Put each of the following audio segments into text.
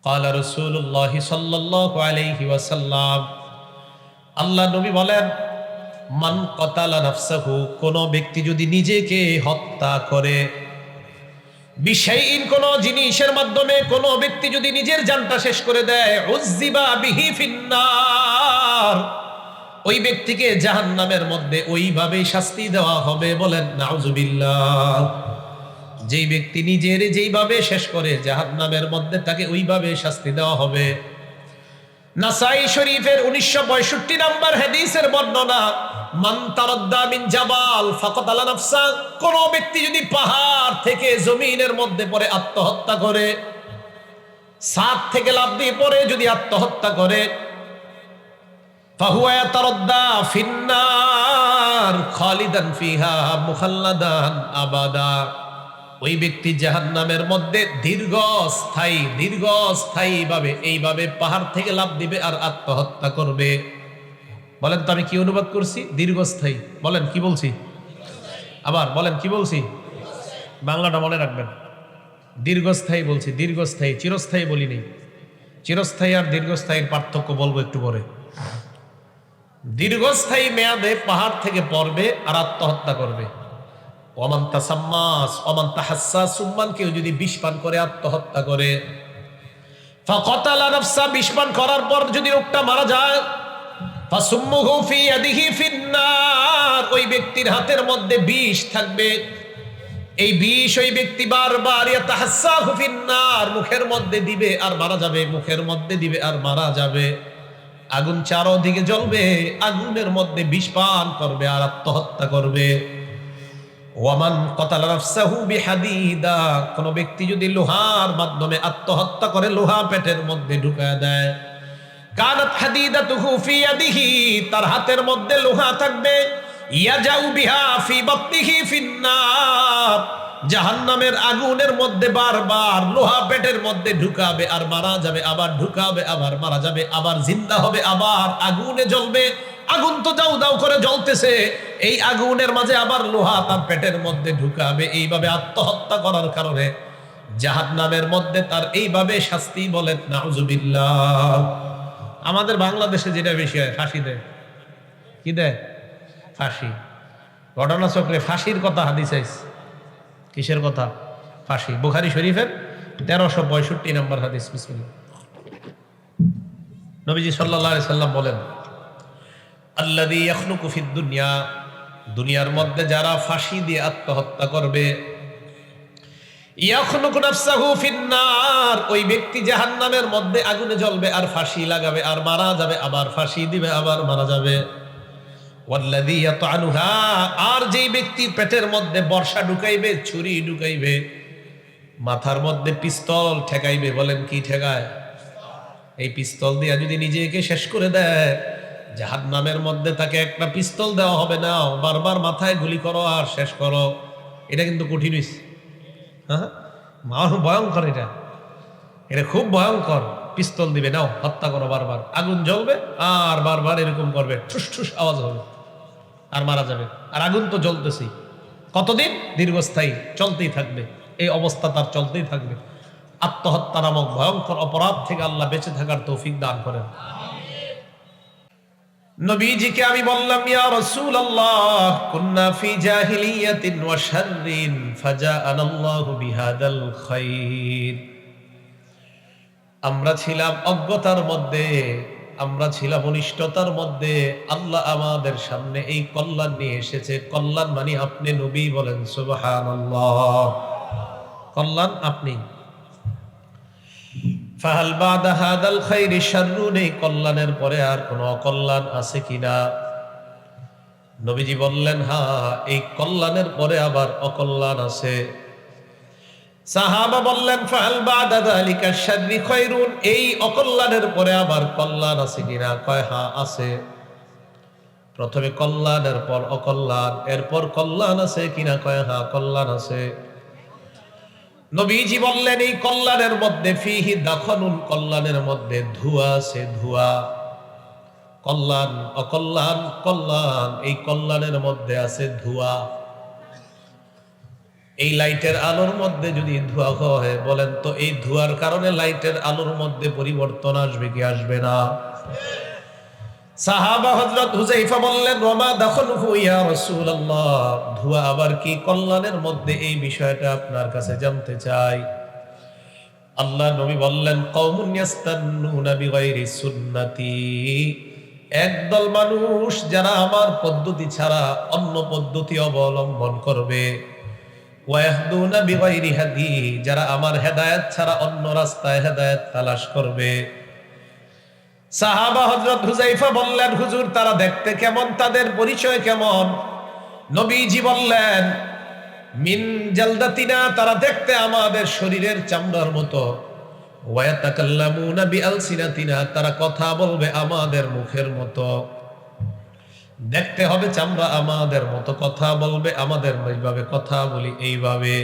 ক্বালা রাসূলুল্লাহ সাল্লাল্লাহু আলাইহি ওয়াসাল্লাম, আল্লাহ নবী বলেন, মান কাতালা নাফসাহু, কোন ব্যক্তি যদি নিজেকে হত্যা করে, বিশাইইন, কোন জিনিসের মাধ্যমে কোন ব্যক্তি যদি নিজের জানটা শেষ করে দেয়, উযযিবা বিহি ফিন্নার, ওই ব্যক্তিকে জাহান্নামের মধ্যে ওইভাবেই শাস্তি দেওয়া হবে। বলেন নাউযুবিল্লাহ। যেই ব্যক্তি নিজের যেইভাবে শেষ করে জাহান্নামের মধ্যে তাকে ওইভাবে শাস্তি দেওয়া হবে। নাসাই শরীফের 1965 নম্বর হাদিসের বর্ণনা, মান তারাদ্দা মিন জাবাল ফাকাতালা নাফসা, কোন ব্যক্তি যদি পাহাড় থেকে জমিনের মধ্যে পড়ে আত্মহত্যা করে, ছাদ থেকে লাফ দিয়ে পড়ে যদি আত্মহত্যা করে, ফাহুয়া ইয়াতারাদ্দা ফিন্নার খালিদান ফিহা মুখাল্লাদান আবাদা, ওই ব্যক্তি জাহান্নামের মধ্যে দীর্ঘস্থায়ী ভাবে এইভাবে পাহাড় থেকে লাফ দিবে আর আত্মহত্যা করবে। বলেন তো আমি কি অনুবাদ করছি? দীর্ঘস্থায়ী। বলেন কি বলছি? আবার বলেন কি বলছি? বাংলাটা মনে রাখবেন। দীর্ঘস্থায়ী বলছি, দীর্ঘস্থায়ী, চিরস্থায়ী বলিনি। চিরস্থায়ী আর দীর্ঘস্থায়ীর পার্থক্য বলবো একটু পরে। দীর্ঘস্থায়ী মেয়াদে পাহাড় থেকে পড়বে আর আত্মহত্যা করবে। ওমান তাসাম্মাস ওমান তাহাসসাস, সুম্মান, কেউ যদি বিষ পান করে আত্মহত্যা করে, ফাকাতালা নাফসা, বিষ পান করার পর যদি লোকটা মারা যায়, ফাসুম্মুহু ফি ইয়াদিহি ফিন্নার, ওই ব্যক্তির হাতের মধ্যে বিষ থাকবে। এই বিষ ওই ব্যক্তি বারবার ইয়াতাহাসসাহু ফিন্নার, মুখের মধ্যে দিবে আর মারা যাবে, মুখের মধ্যে দিবে আর মারা যাবে। আগুন চারদিকে জ্বলবে, আগুনের মধ্যে বিষ পান করবে আর আত্মহত্যা করবে। ওয়ামান কাতালা নাফসাহু বিহাদিদা, কোন ব্যক্তি যদি লোহার মাধ্যমে আত্মহত্যা করে, লোহা পেটের মধ্যে ঢুকায় দেয়, কানাত হাদিদাতুহু ফি ইয়াদিহি, তার হাতের মধ্যে লোহা থাকবে, ইয়াজাউ বিহা ফি বাতনিহি ফিন্নার, জাহান্নামের আগুনের মধ্যে বারবার লোহা পেটের মধ্যে ঢুকাবে আর মারা যাবে, আবার ঢুকাবে আবার মারা যাবে, আবার জিন্দা হবে, আবার আগুনে জ্বলবে। আগুন তো দাউ দাউ করে জ্বলতেছে, এই আগুনের মাঝে আবার লোহা তার পেটের মধ্যে ঢুকাবে। এইভাবে আত্মহত্যা করার কারণে জাহান্নামের মধ্যে তার এইভাবে শাস্তি। বলেন নাউযুবিল্লাহ। আমাদের বাংলাদেশে যেটা বেশি হয়, ফাঁসি দেয়। কি দেয়? ফাঁসি। ঘটনাচক্রে ফাঁসির কথা হাদিস আইছে। কিসের কথা? ফাঁসি। বুখারী শরীফের 1365 নম্বর হাদিস। বিসমিল্লাহ। নবীজি সাল্লাল্লাহু আলাইহি সাল্লাম বলেন, আল্লাযী ইয়াখলুকু ফিদ দুনিয়া, দুনিয়ার মধ্যে যারা ফাঁসি দিয়ে আত্মহত্যা করবে, ইয়াখলুকু নাফসাহু ফিন্নার, ওই ব্যক্তি জাহান্নামের মধ্যে আগুনে জ্বলবে আর ফাঁসি লাগাবে আর মারা যাবে, আবার ফাঁসি দিবে আবার মারা যাবে। ওয়াল্লাযী ইয়াতআনুহা, আর যেই ব্যক্তি পেটের মধ্যে বর্ষা ঢুকাইবে, ছুরি ঢুকাইবে, মাথার মধ্যে পিস্তল ঠেকাইবে। বলেন কি ঠেকায়? এই পিস্তল দিয়ে যদি নিজেকে শেষ করে দেয়, জাহান্নামের মধ্যে তাকে একটা পিস্তল দেওয়া হবে না, বারবার মাথায় গুলি করো আর শেষ করো। এটা কিন্তু কঠিন হইছে। হ্যাঁ, ভয়ঙ্কর। এটা খুব ভয়ঙ্কর। পিস্তল দিবে, নাও হত্যা করো, বারবার আগুন জ্বলবে আর বারবার এরকম করবে, ঠুস ঠুস আওয়াজ হবে আর মারা যাবে। আর আগুন তো জ্বলতেছেই। কতদিন? দীর্ঘস্থায়ী, চলতেই থাকবে। এই অবস্থা তার চলতেই থাকবে। আত্মহত্যা নামক ভয়ঙ্কর অপরাধ থেকে আল্লাহ বেঁচে থাকার তৌফিক দান করেন। নবীজিকে আমি বললাম, ইয়া রাসূলুল্লাহ, কুন্না ফি জাহিলিয়াতিন ওয়া শাররিন ফাজাআনাল্লাহু বিহাদাল খাইর, আমরা ছিলাম অজ্ঞতার মধ্যে, আমরা ছিলাম অনিষ্টতার মধ্যে, আল্লাহ আমাদের সামনে এই কল্যাণ নিয়ে এসেছে। কল্যাণ মানে আপনি নবী। বলেন সুবহানাল্লাহ। কল্যাণ আপনি। ফাহাল বাদা হাদাল খাইরি শাররুন, এই কল্যাণের পরে আর কোনো অকল্যাণ আছে কিনা? নবীজি বললেন, হ্যাঁ, এই কল্যাণের পরে আবার অকল্যাণ আছে। সাহাবা বললেন, ফাহাল বাদা যালিকা শাররি খায়রুন, এই অকল্যাণের পরে আবার কল্যাণ আছে কিনা? কয় হ্যাঁ আছে। প্রথমে কল্যাণের পর অকল্যাণ, এরপর কল্যাণ আছে কিনা? কয় হ্যাঁ কল্যাণ আছে। নবীজি বললেন, এই কল্যাণের মধ্যে ফিহি দাখনুন, কল্যাণের মধ্যে ধোঁয়া আছে, ধোঁয়া। কল্যাণ অকল্যাণ, কল্যাণ, এই কল্যাণের মধ্যে আছে ধোঁয়া। এই লাইটের আলোর মধ্যে যদি ধোঁয়া হয়, বলেন তো এই ধোঁয়ার কারণে লাইটের আলোর মধ্যে পরিবর্তন আসবে কি আসবে না? সাহাবা হযরত হুযায়ফা বললেন, ওমা দাখলুহু ইয়া রাসূলুল্লাহ, ধোঁয়া আবার কি কল্যাণের মধ্যে, এই বিষয়টা আপনার কাছে জানতে চাই। আল্লাহ নবী বললেন, কওমুন ইয়াস্তান্নুনা বিগাইরি সুন্নতি, একদল মানুষ যারা আমার পদ্ধতি ছাড়া অন্য পদ্ধতি অবলম্বন করবে, ওয়াহদুনা বিগাইরি হাদি, যারা আমার হেদায়েত ছাড়া অন্য রাস্তায় হেদায়েত তালাশ করবে। সাহাবা হযরত হুযায়ফা বললেন, হুজুর তারা দেখতে কেমন, তাদের পরিচয় কেমন? নবীজি বললেন, মিন জালদাতিনা, তারা দেখতে আমাদের শরীরের চামড়ার মতো। ওয়ায়াতাকাল্লামুনা বিআলসিনাতিনা, তারা কথা বলবে আমাদের মুখের মতো। দেখতে হবে চামড়া আমাদের মতো, কথা বলবে আমাদের এইভাবে কথা বলি এইভাবে।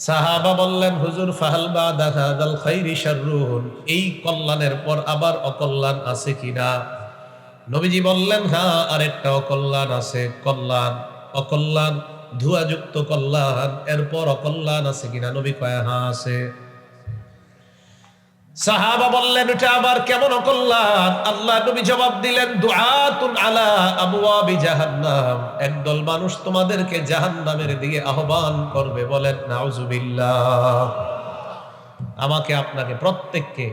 সাহাবা বললেন, হুজুর ফাহাল বাদা হাযাল খাইরি শাররুন, এই কল্যাণের পর আবার অকল্যাণ আছে কিনা? নবীজি বললেন, হ্যাঁ আরেকটা অকল্যাণ আছে। কল্যাণ? অকল্যাণ, ধোঁয়াযুক্ত কল্যাণ, এরপর অকল্যাণ আছে কিনা? নবী কয়, হ্যাঁ আছে। সাহাবা বললেন, এটা আবার কেমন অকল্যাণ? আল্লাহ নবী জবাব দিলেন, দুআতুন আলা আবওয়াবি জাহান্নাম, একদল মানুষ তোমাদেরকে জাহান্নামের দিকে আহ্বান করবে। বলেন নাউজুবিল্লাহ। আমাকে আপনাকে প্রত্যেককে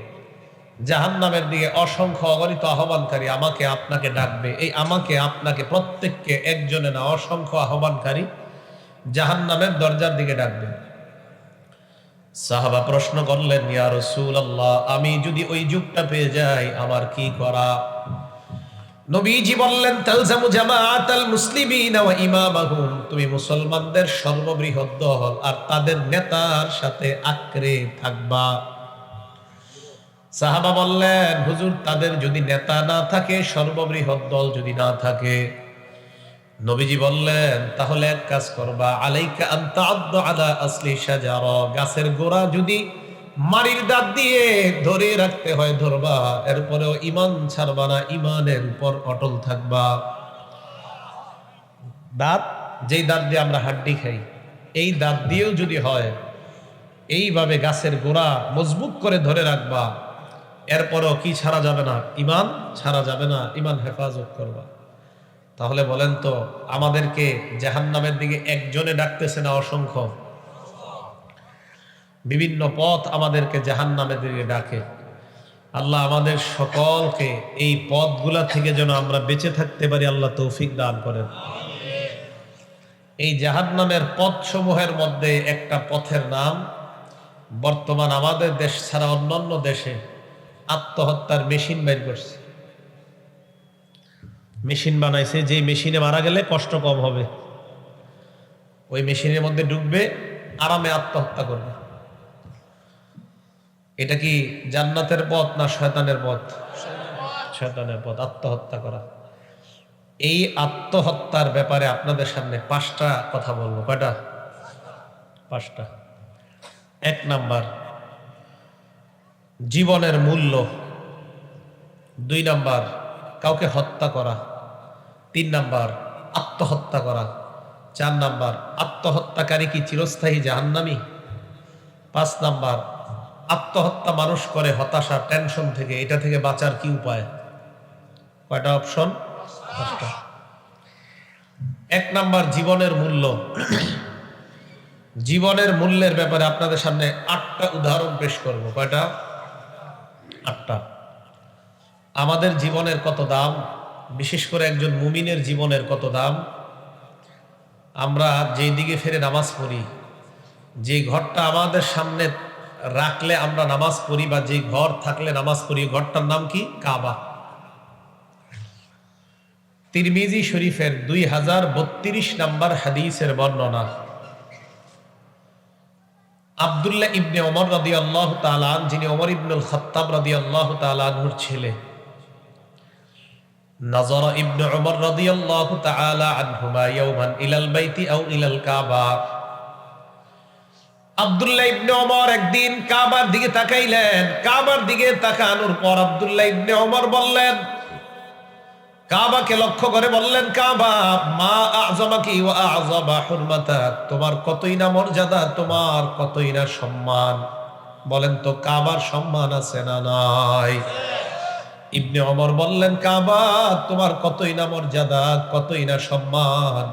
জাহান্নামের দিকে অসংখ্য অগণিত আহ্বানকারী আমাকে আপনাকে ডাকবে। এই আমাকে আপনাকে প্রত্যেককে একজনে না, অসংখ্য আহ্বানকারী জাহান্নামের দরজার দিকে ডাকবে। সাহাবা প্রশ্ন করলেন, ইয়া রাসূলুল্লাহ, আমি যদি ওই যুগটা পেয়ে যাই আমার কি করা? নবীজি বললেন, তালজামু জামাআতাল মুসলিমিনা ওয়া ইমামাহুম, তুমি মুসলমানদের সর্ববৃহৎ দল আর তাদের নেতার সাথে আঁকড়ে থাকবা। সাহাবা বললেন, হুজুর তাদের যদি নেতা না থাকে, সর্ববৃহৎ দল যদি না থাকে, নবীজি বললেন তাহলে এক কাজ করবা, আলাইকা আন তাআদ্দু আলা আসলি শাজারা, গাছের গোড়া যদি মারির দাঁত দিয়ে ধরে রাখতে হয় ধরবা, এরপরেও ঈমান ছাড়বা না, ঈমানের উপর অটল থাকবা। দাঁত, যেই দাঁত দিয়ে আমরা হাড্ডি খাই, এই দাঁত দিয়েও যদি হয় এইভাবে গাছের গোড়া মজবুত করে ধরে রাখবা, এরপরেও কি ছাড়া যাবে না? ঈমান ছাড়া যাবে না, ঈমান হেফাজত করবা। তাহলে বলেন তো, আমাদেরকে জাহান্নামের দিকে একজনে ডাকতেছে না অসংখ্য? বিভিন্ন পথ আমাদেরকে জাহান্নামের দিকে ডাকে। আল্লাহ আমাদের সকলকে এই পথগুলা থেকে যেন আমরা বেঁচে থাকতে পারি, আল্লাহ তৌফিক দান করেন। এই জাহান্নামের পথ সমূহের মধ্যে একটা পথের নাম, বর্তমান আমাদের দেশ ছাড়া অন্যান্য দেশে আত্মহত্যার মেশিন বের করছে। মেশিন বানাইছে, যে মেশিনে মারা গেলে কষ্ট কম হবে, ওই মেশিনের মধ্যে ঢুকবে, আরামে আত্মহত্যা করবে। এটা কি জান্নাতের পথ না শয়তানের পথ? শয়তানের পথ, আত্মহত্যা করা। এই আত্মহত্যার ব্যাপারে আপনাদের সামনে 5টা কথা বলবো। কয়টা? 5টা। 1 নাম্বার, জীবনের মূল্য। 2 নাম্বার, কাউকে হত্যা করা। 3 নাম্বার, আত্মহত্যা করা। 4 নাম্বার, আত্মহত্যাকারী কি চিরস্থায়ী জাহান্নামী? 5 নাম্বার, আত্মহত্যা মানুষ করে হতাশা, টেনশন থেকে, এটা থেকে বাঁচার কি উপায়? কয়টা অপশন? 5টা। 1 নাম্বার, জীবনের মূল্য। জীবনের মূল্যের ব্যাপারে আপনাদের সামনে 8টা উদাহরণ পেশ করব। কয়টা? 8টা। আমাদের জীবনের কত দাম, বিশেষ করে একজন মুমিনের জীবনের কত দাম। আমরা যেই দিকে ফিরে নামাজ পড়ি, যে ঘরটা আমাদের সামনে রাখলে আমরা নামাজ পড়ি, বা যে ঘর থাকলে নামাজ পড়ি, ঘরটার নাম কি? কাবা। তিরমিজি শরীফের 2032 নাম্বার হাদিসের বর্ণনা। আব্দুল্লাহ ইবনে ওমর রাদিয়াল্লাহু তাআলা আন, যিনি ওমর ইবনুল খাত্তাব রাদিয়াল্লাহু তাআলা আনহুর ছেলে, নাযারা ইবনে ওমর রাদিয়াল্লাহু তাআলা আনহুমা ইয়াওমান ইলাল বাইতি আও ইলাল কাবা। আব্দুল্লাহ ইবনে ওমর একদিন কাবার দিকে তাকাইলেন। কাবার দিকে তাকানোর পর আব্দুল্লাহ ইবনে ওমর বললেন, কাবাকে লক্ষ্য করে বললেন, কাবা মা আযমাকি ওয়া আযবা হুরমাতাক, তোমার কতই না মর্যাদা, তোমার কতই না সম্মান। বলেন তো কাবার সম্মান আছে না নাই? ইবনে ওমর বললেন, কাবা তোমার কতই না মর্যাদা, কতই না সম্মান।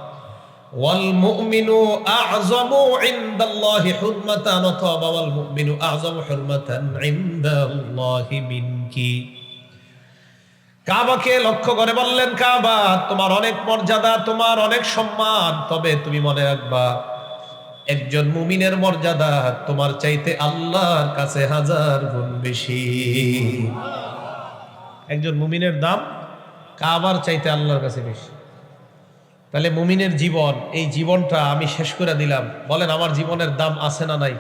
ওয়াল মুমিনু আযমু ইনদাল্লাহি হুরমাতান, অথবা ওয়াল মুমিনু আযমু হুরমাতান ইনদাল্লাহি মিনকি। কাবাকে লক্ষ্য করে বললেন, কাবা তোমার অনেক মর্যাদা, তোমার অনেক সম্মান, তবে তুমি মনে রাখবা একজন মুমিনের মর্যাদা তোমার চাইতে আল্লাহর কাছে 1000 গুণ বেশি। একজন মুমিনের দাম কাবার চাইতে আল্লাহর কাছে বেশি। তাহলে মুমিনের জীবন, এই জীবনটা আমি শেষ করে দিলাম, বলেন আমার জীবনের দাম আছে না নাই?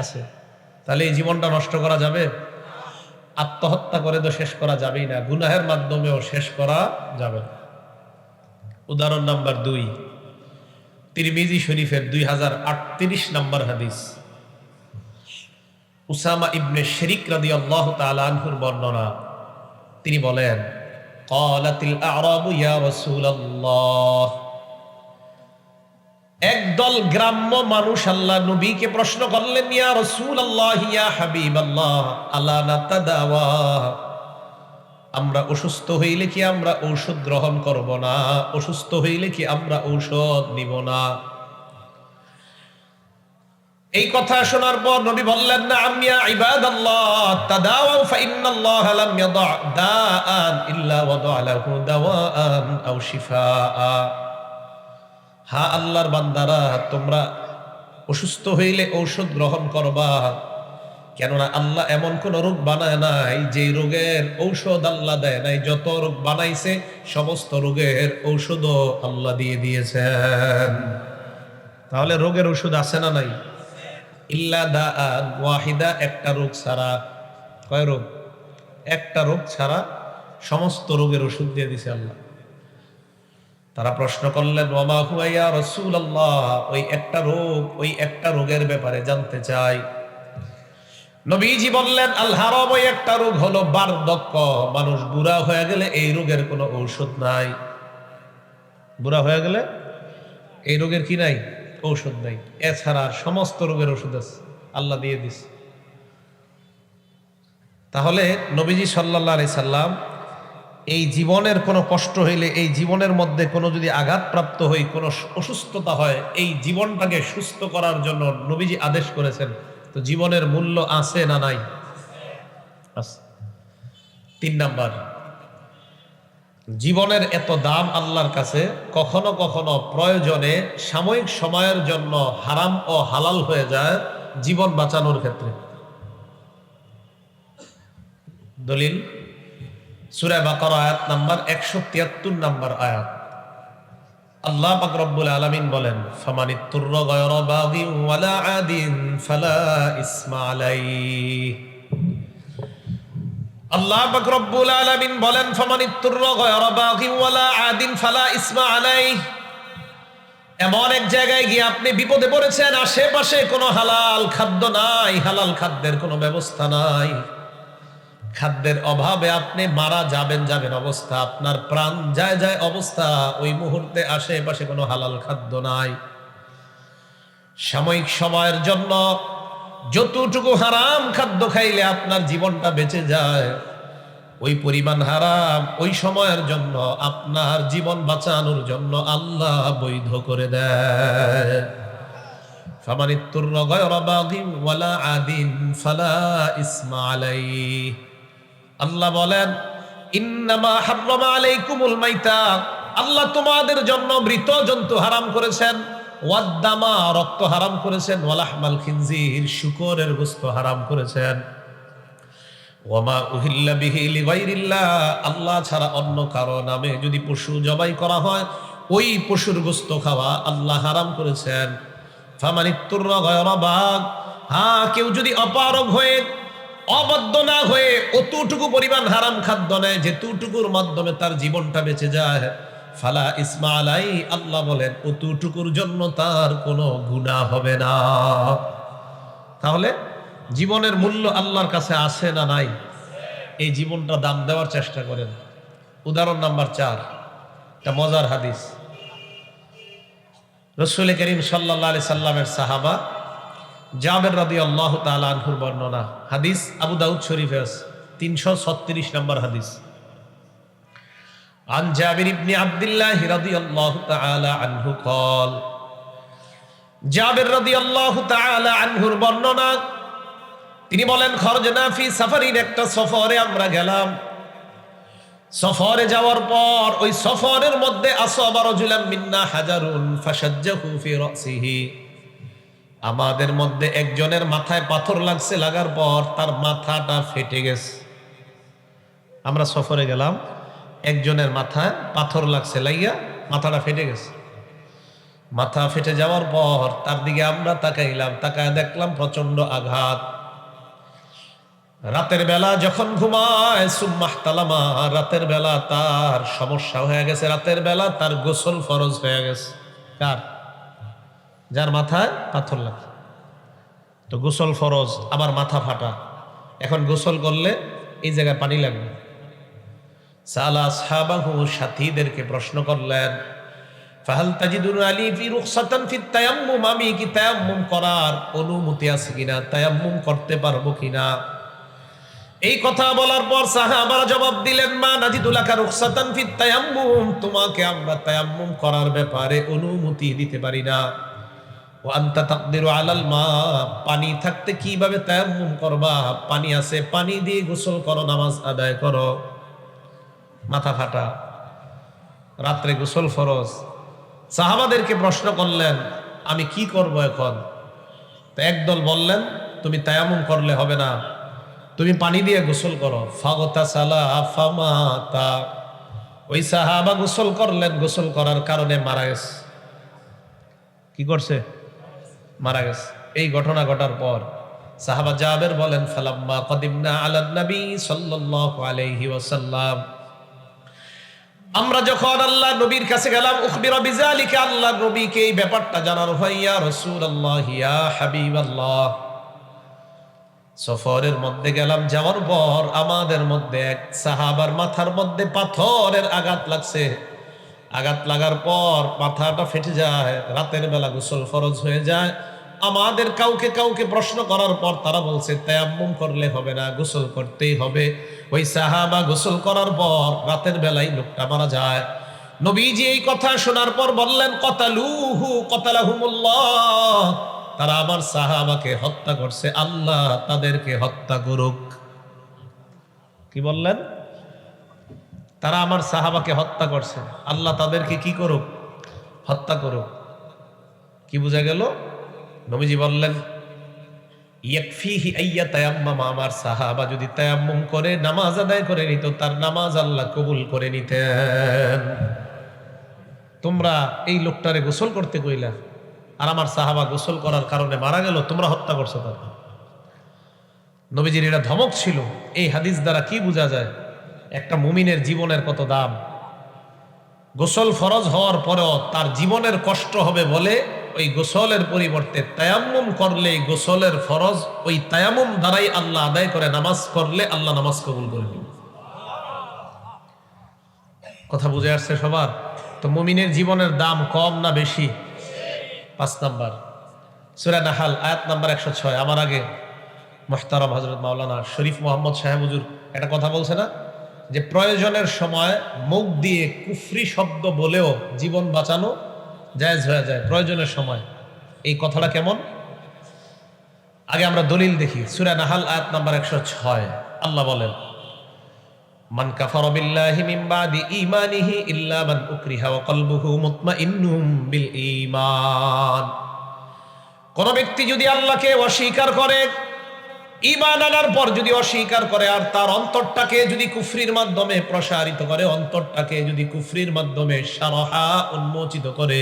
আছে। তাহলে এই জীবনটা নষ্ট করা যাবে? আত্মহত্যা করে তো শেষ করা যাবেই না, গুনাহের মাধ্যমেও শেষ করা যাবে না। উদাহরণ নাম্বার 2, তিরমিজি শরীফের 2038 নম্বর হাদিস। উসামা ইবনে শরীক রাদিয়াল্লাহু তাআলা আনহুর বর্ণনা। তিনি বলেন, ক্বালাতিল আ'রাবু ইয়া রাসূলুল্লাহ, একদল গ্রাম্য মানুষ আল্লাহ নবীকে প্রশ্ন করলেন, ইয়া রাসূলুল্লাহ ইয়া হাবিবাল্লাহ আলা নাতাদাওয়া, আমরা অসুস্থ হইলে কি আমরা ঔষধ গ্রহণ করব না? অসুস্থ হইলে কি আমরা ঔষধ নিব না? এই কথা শোনার পর নবী বললেন, নাআম ইয়া ইবাদাল্লাহ তাদাওয়া ফাইন্নাল্লাহা লাম ইয়াদা দাআন ইল্লা ওয়াদা'a লাহু দাওয়াআন আও শিফাআ। হ্যাঁ আল্লাহর বান্দারা, তোমরা অসুস্থ হইলে ঔষধ গ্রহণ করবা, কেননা আল্লাহ এমন কোন রোগ বানায় নাই যে রোগের ঔষধ আল্লাহ দেয় নাই। যত রোগ বানাইছে সমস্ত রোগের ঔষধও আল্লাহ দিয়ে দিয়েছেন। তাহলে রোগের ওষুধ আছে না নাই? ইল্লা দাআন ওয়াহিদা, একটা রোগ ছাড়া। কয় রোগ? একটা রোগ ছাড়া সমস্ত রোগের ওষুধ দিয়ে দিয়েছে আল্লাহ। তারা প্রশ্ন করলেন, ওয়া মা হুয়া ইয়া রাসূলুল্লাহ, ওই একটা রোগ, ওই একটা রোগের ব্যাপারে জানতে চাই। নবীজি বললেন, আল হারাম, ওই একটা রোগ হলো বার্ধক্য। মানুষ বুড়া হয়ে গেলে এই রোগের কোনো ঔষধ নাই। বুড়া হয়ে গেলে এই রোগের কি নাই? ঔষধ নাই। এছাড়া সমস্ত রোগের ওষুধ আছে, আল্লাহ দিয়ে দিছে। তাহলে নবীজি সাল্লাল্লাহু আলাইহি সাল্লাম এই জীবনের কোনো কষ্ট হইলে, এই জীবনের মধ্যে কোনো যদি আঘাতপ্রাপ্ত হই, কোনো অসুস্থতা হয়, এই জীবনটাকে সুস্থ করার জন্য নবীজি আদেশ করেছেন। তো জীবনের মূল্য আছে না নাই? আছে। 3 নাম্বার, জীবনের এত দাম আল্লাহর কাছে, কখনো কখনো প্রয়োজনে সাময়িক সময়ের জন্য হারাম ও হালাল হয়ে যায় জীবন বাঁচানোর ক্ষেত্রে। দলিল সূরা বাকারা আয়াত নাম্বার 173 নম্বর আয়াত। আল্লাহ পাক রব্বুল আলামিন বলেন, ফামানিত্তুররা গায়রা বাগিন ওয়ালা আদিন ফালা ইসমা আলাইহি। আল্লাহ পাক রব্বুল আলামিন বলেন, ফামানিত্তুররা গায়রা বাগিন ওয়ালা আদিন ফালা ইসমা আলাইহি। এমন এক জায়গায় গিয়ে আপনি বিপদে পড়েছেন, আশেপাশে কোনো হালাল খাদ্য নাই, হালাল খাদ্যের কোনো ব্যবস্থা নাই, খাদ্যের অভাবে আপনি মারা যাবেন অবস্থা, আপনার প্রাণ যায় অবস্থা, ওই মুহূর্তে আশেপাশে কোনো হালাল খাদ্য নাই। সাময়িক সময়ের জন্য যতটুকু হারাম খাদ্য খাইলে আপনার জীবনটা বেঁচে যায়, ওই পরিমাণ হারাম ওই সময়ের জন্য আপনার জীবন বাঁচানোর জন্য আল্লাহ বৈধ করে দেয়। ফামানিত্তুররা গায়রা বাগিন ওয়ালা আদিন ফালা ইসমা আলাইহি। আল্লাহ বলেন, ইন্নামা হাররামা আলাইকুমুল মাইতা, আল্লাহ তোমাদের জন্য মৃত জন্তু হারাম করেছেন, ওয়াদ্দামা, রক্ত হারাম করেছেন, ওয়ালাহমাল খিনজির, শূকরের গোশত হারাম করেছেন, ওয়ামা উহিল্লা বিহি লিগাইরিল্লাহ, আল্লাহ ছাড়া অন্য কারো নামে যদি পশু জবাই করা হয় ওই পশুর গোশত খাওয়া আল্লাহ হারাম করেছেন। ফামানিত্তুররা গায়রা বাগ, হ্যাঁ কেউ যদি অপারগ হয়ে, অবাধ্য না হয়ে অতটুকু পরিমাণ হারাম খাদ্য নেয় যেটুকুর মাধ্যমে তার জীবনটা বেঁচে যায়, ফালা ইসমা আলাইহি, আল্লাহ বলেন অতটুকুর জন্য তার কোনো গুনাহ হবে না। তাহলে জীবনের মূল্য আল্লাহর কাছে আছে না নাই? এই জীবনটা দাম দেওয়ার চেষ্টা করেন। উদাহরণ নাম্বার 4, একটা মজার হাদিস। রাসূল করিম সাল্লাল্লাহু আলাইহি সাল্লামের সাহাবা জাবের রাদিয়াল্লাহু তাআলা আনহুর বর্ণনা, হাদিস আবু দাউদ শরীফে আছে, 336 নম্বর হাদিস। আন জাবির ইবনে আব্দুল্লাহ রাদিয়াল্লাহু তাআলা আনহু قال, জাবির রাদিয়াল্লাহু তাআলা আনহুর বর্ণনা, তিনি বলেন খরজনা ফি সাফারিন, একটা সফরে আমরা গেলাম। সফরে যাওয়ার পর ওই সফরের মধ্যে আসাবা রাজুলাম মিন্না হাজারুন ফাসাজ্জাহু ফি রাসিহি, আমাদের মধ্যে একজনের মাথায় পাথর লাগছে, লাগার পর তার মাথাটা ফেটে গেছে। আমরা সফরে গেলাম, একজনের মাথায় পাথর লাগছে, লাইয়া মাথাটা ফেটে গেছে। মাথা ফেটে যাওয়ার পর তার দিকে আমরা তাকাইলাম, তাকায় দেখলাম প্রচন্ড আঘাত। রাতের বেলা যখন ঘুমায় সুম্মাহতালামা, রাতের বেলা তার সমস্যা হয়ে গেছে, রাতের বেলা তার গোসল ফরজ হয়ে গেছে। কার? যার মাথায় পাথর লাগে। তো গোসল ফরজ, আবার মাথা ফাটা, এখন গোসল করলে এই জায়গায় পানি লাগবে। সালা আসহাবাহু, সাথীদেরকে প্রশ্ন করলেন, ফাহাল তাজিদুন আলী ফি রুখসাতান ফিত তায়াম্মুম, আমি কি তায়াম্মুম করার অনুমতি আছে কিনা, তায়াম্মুম করতে পারবো কিনা? এই কথা বলার পর সাহাবারা জবাব দিলেন, মা নাজিদু লাকা রুখসাতান ফিত তায়াম্মুম, তোমাকে আমরা তায়াম্মুম করার ব্যাপারে অনুমতি দিতে পারি না। ওয়া আনতা তাকদিরু আলাল মা, পানি থাকতে কিভাবে তায়াম্মুম করবা? পানি আছে, পানি দিয়ে গোসল করো, নামাজ আদায় করো। মাথা ফাটা, রাত্রে গোসল ফরজ। সাহাবাদেরকে প্রশ্ন করলেন, আমি কি করব এখন? তো একদল বললেন, তুমি তায়াম্মুম করলে হবে না, তুমি পানি দিয়ে গোসল করো। ফাগতাসালা ফামাতা, ওই সাহাবা গোসল করলেন, গোসল করার কারণে মারা গেছে। কি করছে? মারা গেছে। এই ঘটনা ঘটার পর সাহাবা জাবের বলেন, ফালাম্মা কদিমনা আলান নবী সাল্লাল্লাহু আলাইহি ওয়াসাল্লাম, আমরা যখন আল্লাহ নবীর কাছে গেলাম, উখবিরা বিযালিকা, আল্লাহ নবীকে এই ব্যাপারটা জানানো হয়। ইয়া রাসূলুল্লাহ, ইয়া হাবিবাল্লাহ, সফরের মধ্যে গেলাম, যাওয়ার পর আমাদের মধ্যে এক সাহাবার মাথার মধ্যে পাথরের আঘাত লাগছে। আঘাত লাগার পর মাথাটা ফেটে যায়, রাতের বেলা গোসল ফরজ হয়ে যায়। আমাদের কাউকে কাউকে প্রশ্ন করার পর তারা বলছে তায়াম্মুম করলে হবে না, গোসল করতেই হবে। ওই সাহাবা গোসল করার পর রাতের বেলায় লোকটা মারা যায়। নবীজি এই কথা শোনার পর বললেন, কতালুহু কতালাহুমুল্লাহ, তারা আমার সাহাবাকে হত্যা করছে, আল্লাহ তাদেরকে হত্যা করুক। কি বললেন? তারা আমার সাহাবাকে হত্যা করছে, আল্লাহ তাদেরকে কি করুক? হত্যা করুক। কি বোঝা গেল? নবীজি বললেন, ইয়াকফিহি আইয়া তায়াম্মামা, আমার সাহাবা যদি তায়াম্মুম করে নামাজ আদায় করে নিত, তার নামাজ আল্লাহ কবুল করে নিতেন। তোমরা এই লোকটারে গোসল করতে কইলা, আর আমার সাহাবা গোসল করার কারণে মারা গেল, তোমরা হত্যা করছো তাকে। নবীজির এটা ধমক ছিল। এই হাদিস দ্বারা কি বোঝা যায়? একটা মুমিনের জীবনের কত দাম। গোসল ফরজ হওয়ার পরেও তার জীবনের কষ্ট হবে বলে ওই গোসলের পরিবর্তে তায়াম্মুম করলে, গোসলের ফরজ ওই তায়াম্মুম দ্বারাই আল্লাহ আদায় করে নামাজ পড়লে আল্লাহ নামাজ কবুল করে নেবেন। কথা বুঝে আসছে সবার? তো মুমিনের জীবনের দাম কম না বেশি? 5 নাম্বার সূরা নাহাল আয়াত নাম্বার 106। আমার আগে মুহতারাম হযরত মাওলানা শরীফ মোহাম্মদ সাহেব হুজুর একটা কথা বলছে না, যে প্রয়োজনের সময় মুখ দিয়ে কুফরি শব্দ বলেও জীবন বাঁচানো জায়েজ হয়ে যায় প্রয়োজনের সময়। এই কথাটা কেমন? আগে আমরা দলিল দেখি। সূরা নাহাল আয়াত নাম্বার 106 আল্লাহ বলেন, মান কাফারা বিল্লাহি মিন বাদি ঈমানিহি ইল্লা মান উকরিহা ওয়া কলবুহু মুতমাইন্নুম বিল ঈমান। কোন ব্যক্তি যদি আল্লাহকে অস্বীকার করে, ঈমান আনার পর যদি অস্বীকার করে, আর তার অন্তরটাকে যদি কুফরির মাধ্যমে প্রসারিত করে, অন্তরটাকে যদি কুফরির মাধ্যমে শারহা উন্মোচিত করে,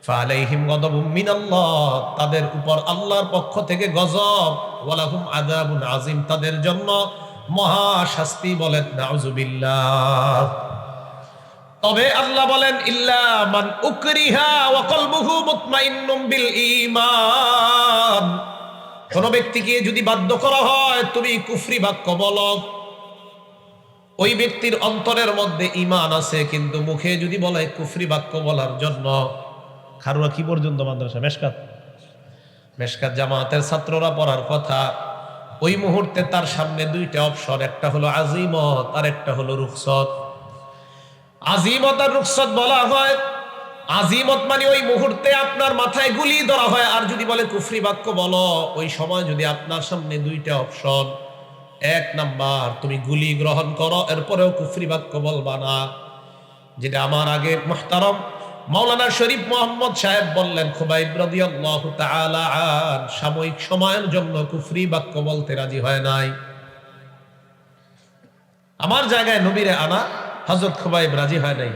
ফালাইহিম গযবুম মিনাল্লাহ, তাদের উপর আল্লাহর পক্ষ থেকে গজব, ওয়ালাহুম আযাবুন আযীম, তাদের জন্য মহা শাস্তি। বলেন নাউযুবিল্লাহ। তবে আল্লাহ বলেন, ইল্লা মান উকরিহা ওয়া কলবুহু মুতমাইন্নুম বিল ঈমান, কোন ব্যক্তিকে যদি বাধ্য করা হয় তুমি কুফরি বাক্য বলো, ওই ব্যক্তির অন্তরের মধ্যে ঈমান আছে, কিন্তু মুখে যদি বলে কুফরি বাক্য বলার জন্য। খারুয়া কি পর্যন্ত মাদ্রাসা? মেশকাত, মেশকাত জামাতের ছাত্ররা পড়ার কথা। ওই মুহূর্তে তার সামনে দুইটা অপশন, একটা হলো আজিমত আর একটা হলো রুখসত। আজিমত আর রুখসত বলা হয়। আজিমত মানে ওই মুহূর্তে আপনার মাথায় গুলি ধরা হয়, আর যদি বলে কুফরি বাক্য বলো, ওই সময় যদি আপনার সামনে দুইটা অপশন, এক নাম্বার তুমি গুলি গ্রহণ করো, এরপরেও কুফরি বাক্য বলবা না। যেটা আমার আগে মুহতারম মাওলানা শরীফ মোহাম্মদ সাহেব বললেন, খুবাইব রাদিয়াল্লাহু তাআলা আন সাময়িক সময়ের জন্য কুফরি বাক্য বলতে রাজি হয় নাই। আমার জায়গায় নবীরে আনা হযরত খুবাইব রাজি হয় নাই।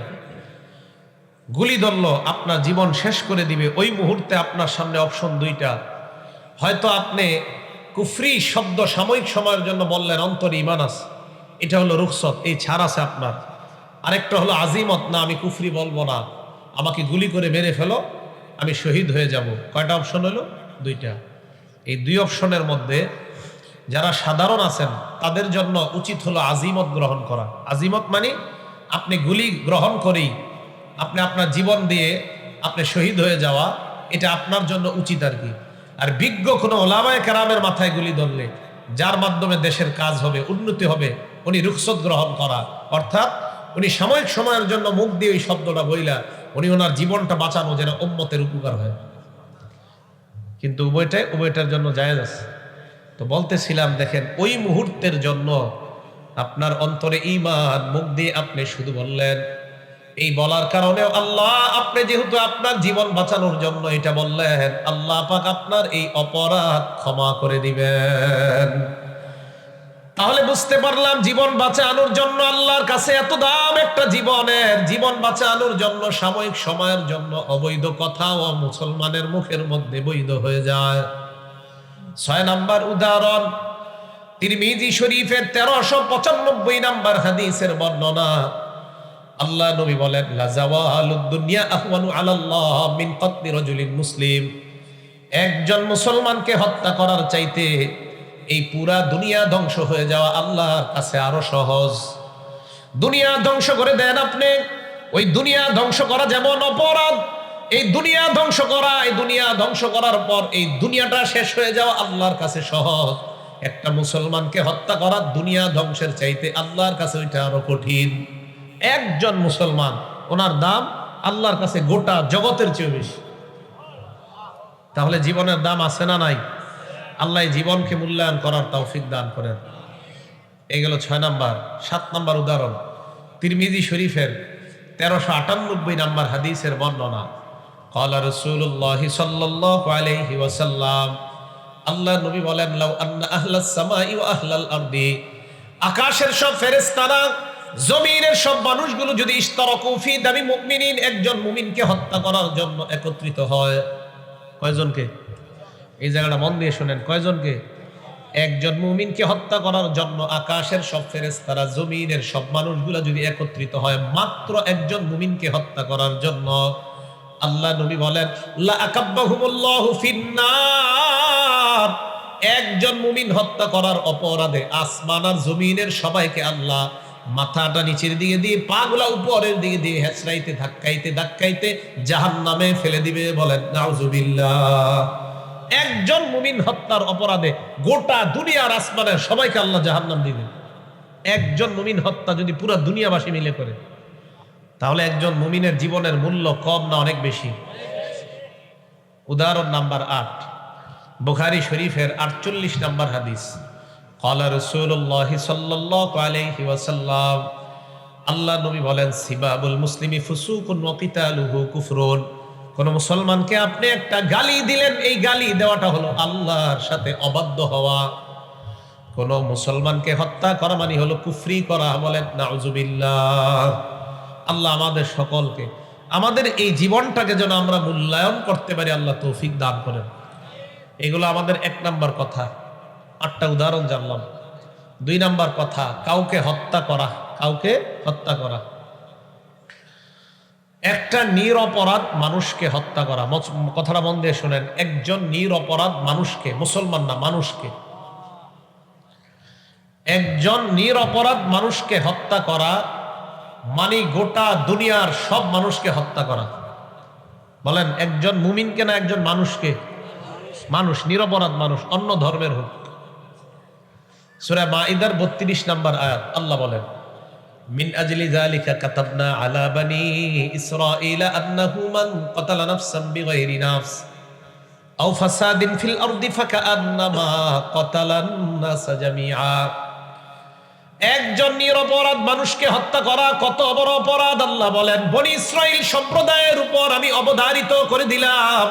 গুলি ধরলো, আপনার জীবন শেষ করে দিবে। ওই মুহূর্তে আপনার সামনে অপশন দুইটা, হয়তো আপনি কুফরি শব্দ সাময়িক সময়ের জন্য বললেন, অন্তরে ঈমান আছে, এটা হলো রুখসত, এই ছাড় আছে আপনার। আরেকটা হলো আজিমত, না আমি কুফরি বলবো না, আমাকে গুলি করে মেরে ফেলো, আমি শহীদ হয়ে যাব। কয়টা অপশন হলো? দুইটা। এই দুই অপশনের মধ্যে যারা সাধারণ আছেন তাদের জন্য উচিত হলো আজিমত গ্রহণ করা। আজিমত মানে আপনি গুলি গ্রহণ করেই আপনি আপনার জীবন দিয়ে আপনি শহীদ হয়ে যাওয়া, এটা আপনার জন্য উচিত আর কি। আর বিজ্ঞ কোনো ওলামায়ে কেরামের মাথায় গুলি ধরলে, যার মাধ্যমে দেশের কাজ হবে, উন্নতি হবে, উনি রুখসত গ্রহণ করা, অর্থাৎ উনি সাময়িক সময়ের জন্য মুখ দিয়ে ওই শব্দটা বইলা উনি ওনার জীবনটা বাঁচানো, যেন উম্মতের উপকার হয়। কিন্তু উভয়টার জন্য জায়েজ আছে। তো বলতেছিলাম, দেখেন ওই মুহূর্তের জন্য আপনার অন্তরে ঈমান, মুখ দিয়ে আপনি শুধু বললেন, এই বলার কারণে আল্লাহ, আপনি যেহেতু আপনার জীবন বাঁচানোর জন্য এটা বললেন, আল্লাহ পাক আপনার এই অপরাধ ক্ষমা করে দিবেন। তাহলে বুঝতে পারলাম জীবন বাঁচানোর জন্য আল্লাহর কাছে এত দাম একটা জীবনের। জীবন বাঁচানোর জন্য সাময়িক সময়ের জন্য অবৈধ কথাও মুসলমানের মুখের মধ্যে বৈধ হয়ে যায়। 6 নাম্বার উদাহরণ, তিরমিজি শরীফের 1395 নাম্বার হাদিসের বর্ণনা। আল্লাহ নবী বলেন, লা জাওয়ালুদ দুনিয়া আহওয়ানু আলাল্লাহ মিন কতলি রাজুলিন মুসলিম। একজন মুসলমানকে হত্যা করার চাইতে এই পুরা দুনিয়া ধ্বংস হয়ে যাওয়া আল্লাহর কাছে আরো সহজ। দুনিয়া ধ্বংস করে দেন আপনি, ওই দুনিয়া ধ্বংস করা যেমন অপরাধ, এই দুনিয়া ধ্বংস করা, এই দুনিয়া ধ্বংস করার পর এই দুনিয়াটা শেষ হয়ে যাওয়া আল্লাহর কাছে সহজ। একটা মুসলমানকে হত্যা করা দুনিয়া ধ্বংসের চাইতে আল্লাহর কাছে ওইটা আরো কঠিন। একজন মুসলমান, ওনার দাম আল্লাহর কাছে গোটা জগতের চেয়ে বেশি। তাহলে জীবনের দাম আছে না নাই? আল্লাহ জীবনকে মূল্যায়ন করার তৌফিক দান করেন। এই গেল 6 নাম্বার। 7 নাম্বার উদাহরণ, তিরমিজি শরীফের 1398 নাম্বার হাদিসের বর্ণনা। ক্বালা রাসূলুল্লাহ সাল্লাল্লাহু আলাইহি ওয়াসাল্লাম, আল্লাহ নবী বলেন, লাউ আন্না আহলাস সামাই ওয়া আহলাল আরদি, আকাশের সব ফেরেশতারা, জমিনের সব মানুষগুলো যদি ইশতারাকু ফি দামি মুমিনিন, একজন মুমিনকে হত্যা করার জন্য একত্রিত হয়। কয়জনকে? এই জায়গাটা মন দিয়ে শুনেন, কয়জনকে? একজন মুমিনকে হত্যা করার জন্য আকাশের সব ফেরেশতারা, জমিনের সব মানুষগুলো যদি একত্রিত হয় মাত্র একজন মুমিনকে হত্যা করার জন্য, আল্লাহ নবী বলেন, লা আকাব্বাহুমুল্লাহু ফিন্নার, একজন মুমিন হত্যা করার অপরাধে আসমান আর জমিনের সবাইকে আল্লাহ মাথাটা নিচের দিকে দিয়ে, পাগুলা উপরের দিকে দিয়ে হেঁচড়াইতে ধাক্কাইতে ধাক্কাইতে জাহান্নামে ফেলে দিবে। বলেন নাউজুবিল্লাহ। একজন মুমিন হত্যার অপরাধে গোটা দুনিয়ার আসমানের সবাইকে আল্লাহ জাহান্নাম দিবেন। একজন মুমিন হত্যা যদি পুরো দুনিয়াবাসী মিলে করে, তাহলে একজন মুমিনের জীবনের মূল্য কম না অনেক বেশি? উদাহরণ নাম্বার 8, বুখারী শরীফের 48 নাম্বার হাদিস। ক্বালা রাসূলুল্লাহ সাল্লাল্লাহু আলাইহি ওয়াসাল্লাম, আল্লাহ নবী বলেন, সিবাবুল মুসলিমি ফুসুকুন ওয়া কিতালুহু কুফরুন। কোন মুসলমানকে আপনি একটা গালি দিলেন, এই গালি দেওয়াটা হলো আল্লাহর সাথে অবাধ্য হওয়া। কোন মুসলমানকে হত্যা করা মানে হলো কুফরি করা। বলেন নাউজুবিল্লাহ। আল্লাহ আমাদের সকলকে, আমাদের এই জীবনটাকে যেন আমরা মূল্যায়ন করতে পারি, আল্লাহ তৌফিক দান করেন। এগুলো আমাদের 1 নাম্বার কথা। 8টা উদাহরণ জানলাম। 2 নাম্বার কথা, কাউকে হত্যা করা, কাউকে হত্যা করা। একটা নিরপরাধ মানুষকে হত্যা করা, কথাটা মন দিয়ে শোনেন, একজন নিরপরাধ মানুষকে, মুসলমান না মানুষকে, একজন নিরপরাধ মানুষকে হত্যা করা মানে গোটা দুনিয়ার সব মানুষকে হত্যা করা। বলেন একজন মুমিনকে না একজন মানুষকে? মানুষ, নিরপরাধ মানুষ, অন্য ধর্মের হোক। সূরা মাইদার 32 নম্বর আয়াত আল্লাহ বলেন, মিন আজলি যালিকা কাতাবনা আলা বানি ইসরাঈলা আন্নাহু মান কাতালা নাফসান বিগাইরি নাফস আও ফাসাদিন ফিল আরদি ফাকাআন্নামা কাতালান নাস জামিআ। একজন নিরপরাধ মানুষকে হত্যা করা কত বড় অপরাধ আল্লাহ বলেন। বনি ইসরাইল সম্প্রদায়ের উপর আমি অবধারিত করে দিলাম,